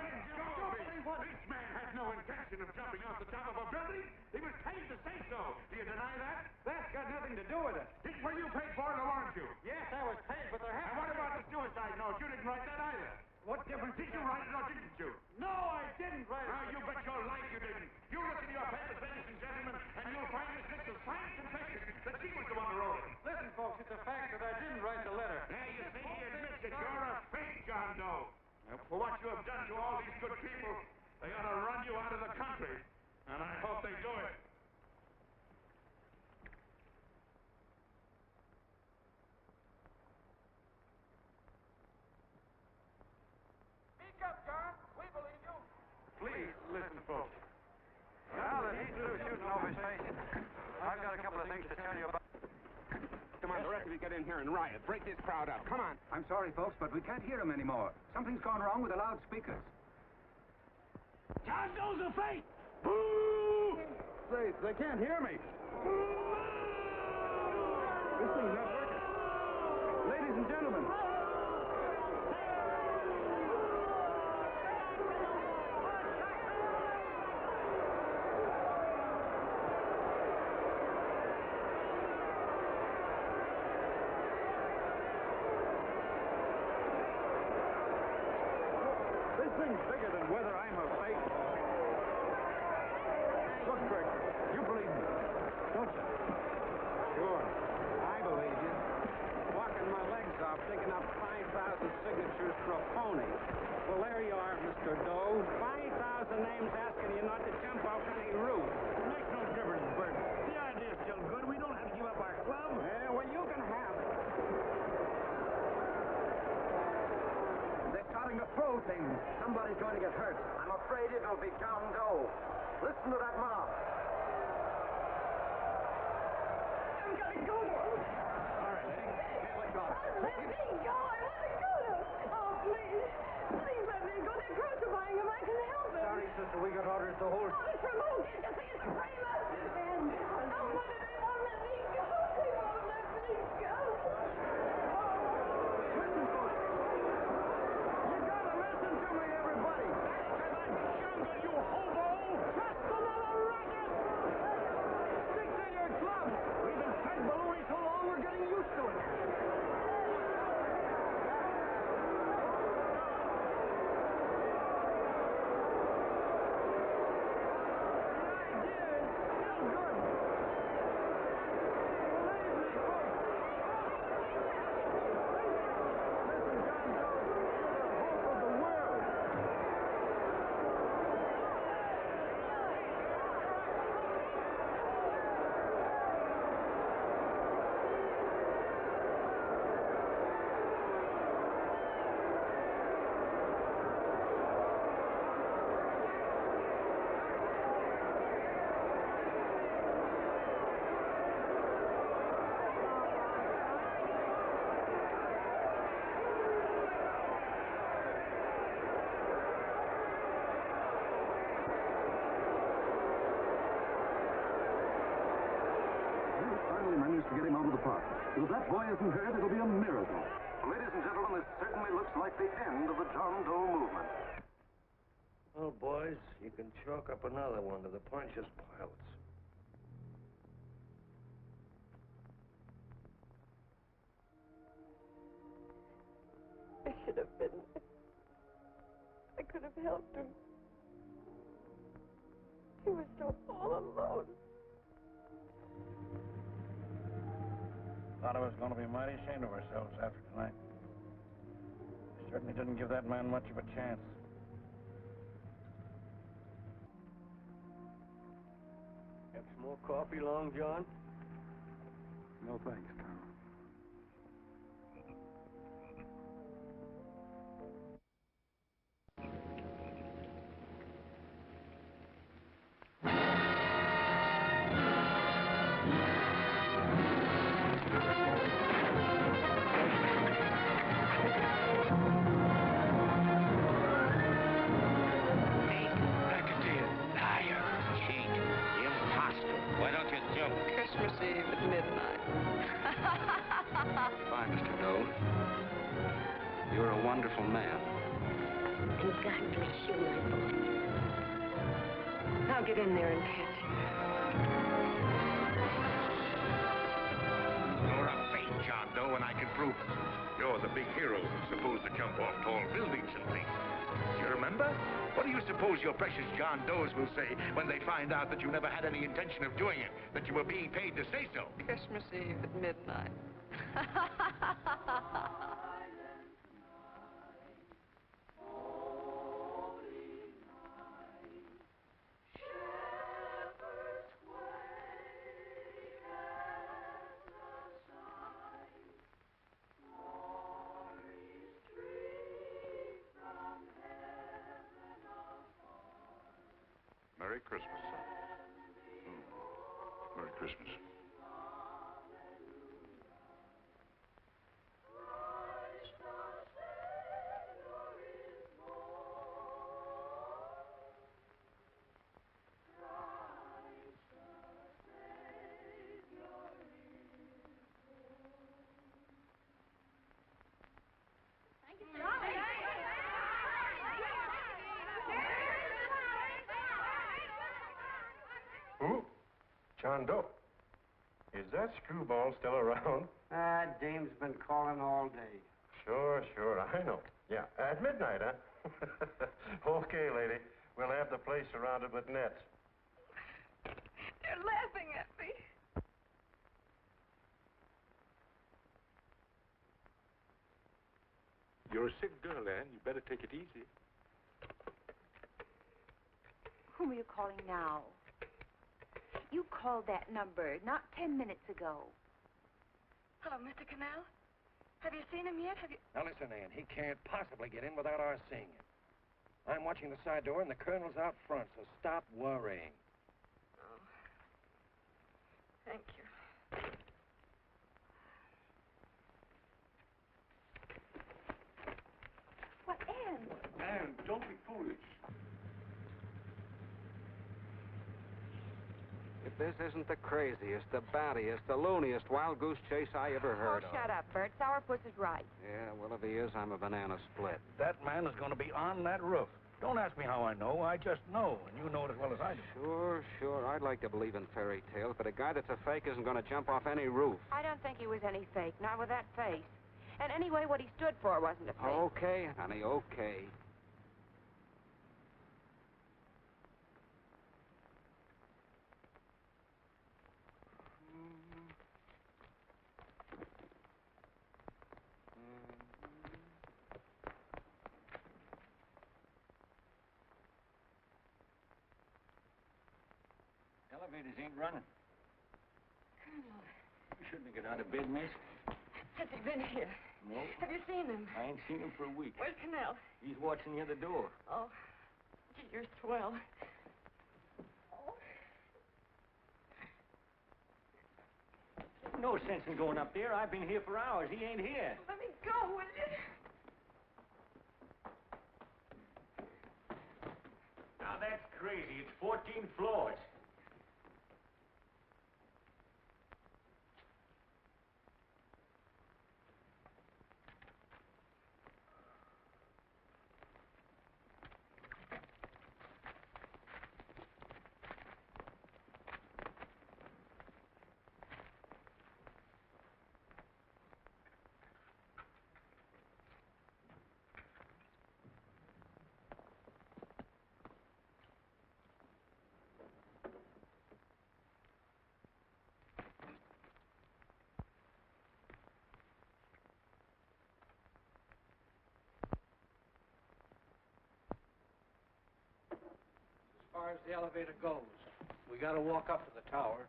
This man had no intention of jumping off the top of a building. He was paid to say so. Do you deny that? That's got nothing to do with it. Were you paid for it or weren't you? Yes, I was paid, but there And what about the suicide note? You didn't write that either. What difference did you write it or didn't you? No, I didn't write it. Now, you bet your life you didn't. You look in your papers, ladies and gentlemen, and you'll find Miss Mitchell's fine confession that she was the one who wrote it. Listen, folks, it's a fact that I didn't write the letter. There you see, he admits that you're a fake John Doe. For what you have done to all these good people, they ought to run you out of the country. And I hope they do it. Speak up, John. We believe you. Please, listen, folks. Now that he's through shooting over his face, I've got a couple of things to tell you about. Come on, the rest of you get in here and riot. Break this crowd up. Come on. I'm sorry, folks, but we can't hear him anymore. Something's gone wrong with the loudspeakers. John Doe's a fake! Boo! They can't hear me. This thing's not working. Ladies and gentlemen. This thing's bigger than whether I'm a fake. Look, Crick, you believe me, don't you? Sure. I believe you. Walking my legs off, digging up 5,000 signatures for a phony. Well, there you are, Mr. Doe. 5,000 names asking you not to jump off any roof. It makes no difference, Bert. The idea's still good. We don't have to give up our club. Yeah, well, you can have it. They're starting to throw things. Somebody's going to get hurt. I'm afraid it'll be John Doe. Listen to that mob. I'm gonna go. All right, lady. Hey, let go. Let me go. I want to go. Oh, please. Please let me go. They're crucifying him. I can help him. Sorry, sister, we got orders to hold. Oh, it's from who? Can't you see it's a frame up? And oh, mother, they won't let me go. They won't let me go. Listen, folks. You gotta listen to me, everybody. Back to the jungle, you hobo! Just another racket. Stick to your club. We've been fed baloney so long, we're getting used to it. Managed to get him out of the park. If that boy isn't hurt, it'll be a miracle. Ladies and gentlemen, this certainly looks like the end of the John Doe movement. Well, boys, you can chalk up another one to the Pontius Pilots. I should have been there. I could have helped him. He was so all alone. A lot of us are going to be mighty ashamed of ourselves after tonight. We certainly didn't give that man much of a chance. Have some more coffee, Long John? No thanks, Tom. You're a wonderful man. And God bless you, my boy. Now get in there and catch him. You're a fake John Doe, and I can prove it. You're the big hero who's supposed to jump off tall buildings and things. Do you remember? What do you suppose your precious John Does will say when they find out that you never had any intention of doing it, that you were being paid to say so? Christmas Eve at midnight. Merry Christmas, son. Merry Christmas. Who? John Doe. Is that screwball still around? Dame's been calling all day. Sure, I know. Yeah, at midnight, huh? Okay, lady. We'll have the place surrounded with nets. They're laughing at me. You're a sick girl, Ann. You better take it easy. Whom are you calling now? You called that number not 10 minutes ago. Hello, Mr. Canal. Have you seen him yet? Have you... Now listen, Ann, he can't possibly get in without our seeing him. I'm watching the side door and the colonel's out front, so stop worrying. Oh. Thank you. What, Ann? Ann, don't be foolish. If this isn't the craziest, the battiest, the looniest wild goose chase I ever heard of. Shut up, Bert. Sourpuss is right. Yeah, well, if he is, I'm a banana split. That man is going to be on that roof. Don't ask me how I know. I just know, and you know it as well as I do. Sure. I'd like to believe in fairy tales, but a guy that's a fake isn't going to jump off any roof. I don't think he was any fake, not with that face. And anyway, what he stood for wasn't a fake. Okay, honey, okay. Elevators ain't running. Colonel, You shouldn't get out of bed, miss. has he been here? No. Have you seen him? I ain't seen him for a week. Where's Canal? He's watching the other door. Oh, gee, you're swell. No sense in going up there. I've been here for hours. He ain't here. Let me go, will you? Now that's crazy. It's 14 floors. As far as the elevator goes, we got to walk up to the tower.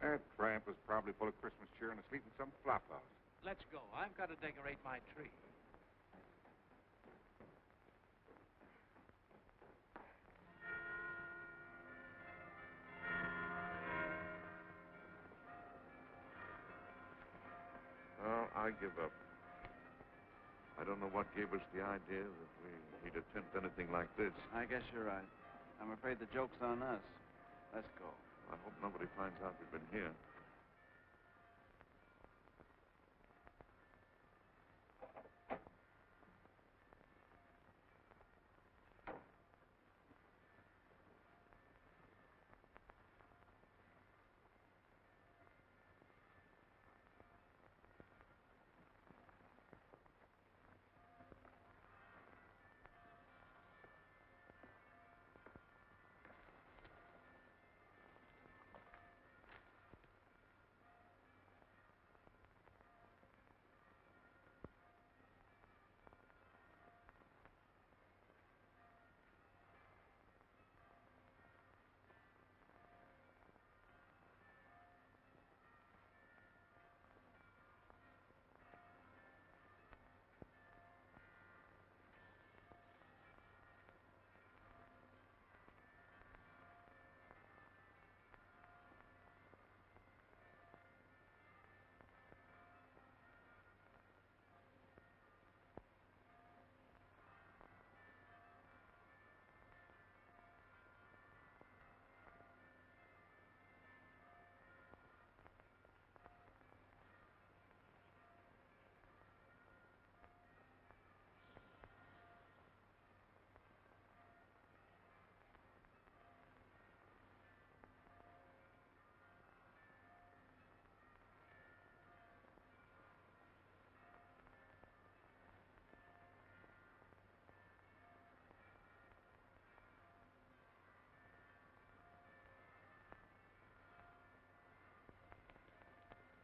That tramp was probably full of Christmas cheer and asleep in some flop house. Let's go. I've got to decorate my tree. Well, I give up. I don't know what gave us the idea that we'd attempt anything like this. I guess you're right. I'm afraid the joke's on us. Let's go. I hope nobody finds out we've been here.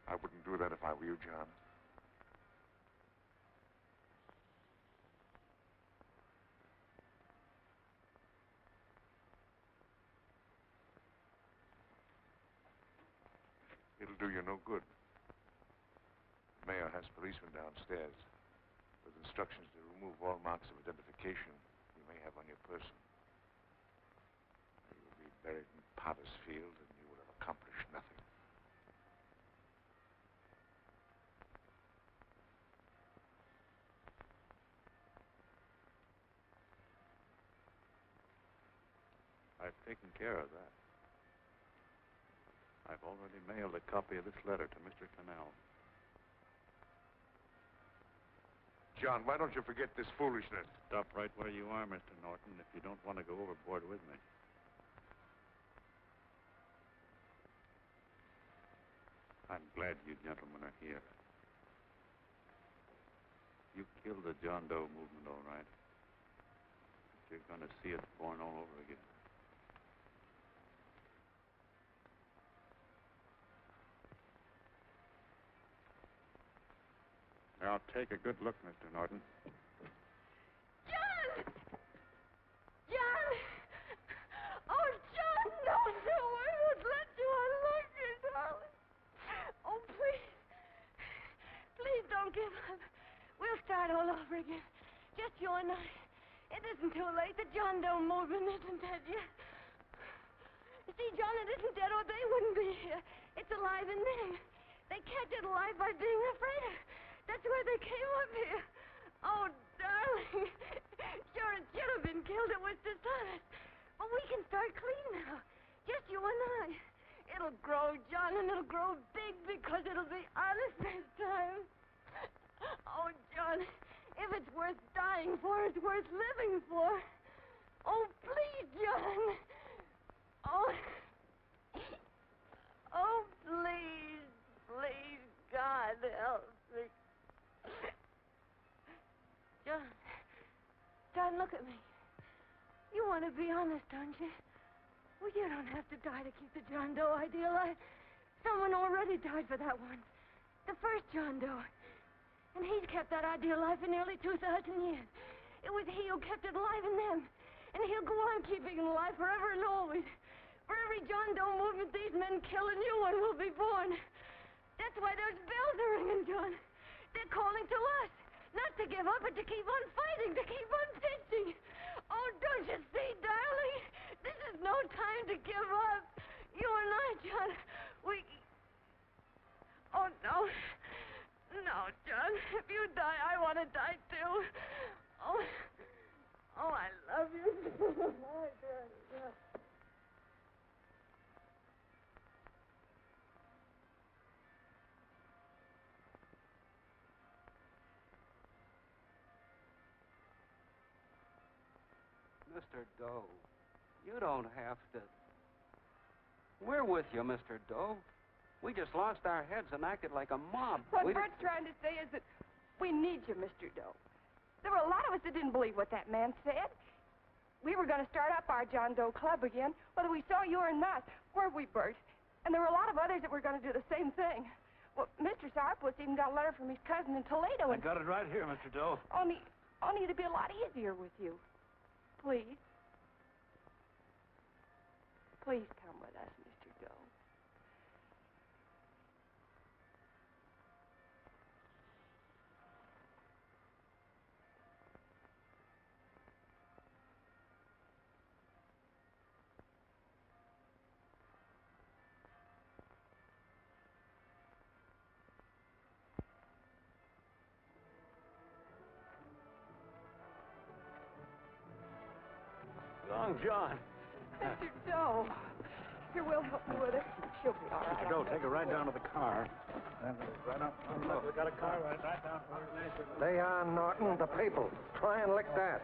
I wouldn't do that if I were you, John. It'll do you no good. The mayor has policemen downstairs with instructions to remove all marks of identification you may have on your person. You will be buried in Potter's Field, and you will have accomplished nothing. I've taken care of that. I've already mailed a copy of this letter to Mr. Cannell. John, why don't you forget this foolishness? Stop right where you are, Mr. Norton, if you don't want to go overboard with me. I'm glad you gentlemen are here. You killed the John Doe movement, all right. But you're going to see it born all over again. Now, take a good look, Mr. Norton. John! John! Oh, John, no, I won't let you. I love you, darling. Oh, please. Please don't give up. We'll start all over again. Just you and I. It isn't too late. The John Doe movement isn't dead yet. You see, John, it isn't dead or they wouldn't be here. It's alive in them. They kept it alive by being afraid of it. That's why they came up here. Oh, darling. Sure, it should have been killed. It was dishonest. But we can start clean now. Just you and I. It'll grow, John, and it'll grow big because it'll be honest this time. Oh, John, if it's worth dying for, it's worth living for. Oh, please, John. Oh. Oh, please, please, God, help me. John, look at me. You want to be honest, don't you? Well, you don't have to die to keep the John Doe idea alive. Someone already died for that one. The first John Doe. And he's kept that idea alive for nearly 2,000 years. It was he who kept it alive in them. And he'll go on keeping it alive forever and always. For every John Doe movement these men kill, a new one will be born. That's why those bells are ringing, John. They're calling to us. Not to give up, but to keep on fighting, to keep on pitching. Oh, don't you see, darling? This is no time to give up. You and I, John, we... Oh, no. No, John. If you die, I want to die, too. Oh, I love you. Oh, John. Mr. Doe, you don't have to... We're with you, Mr. Doe. We just lost our heads and acted like a mob. What Bert's trying to say is that we need you, Mr. Doe. There were a lot of us that didn't believe what that man said. We were going to start up our John Doe Club again, whether we saw you or not. Weren't we, Bert? And there were a lot of others that were going to do the same thing. Well, Mr. Sarpus even got a letter from his cousin in Toledo. I got it right here, Mr. Doe. Only it'd be a lot easier with you. Please. Please come with us, Mr. Doe. Long John. Mr. Doe. Here, we'll help you with her. She'll be all right. Mr. Doe, take her right down to the car. Right up. Look, we got a car right down. They are, Norton, the people. Try and lick that.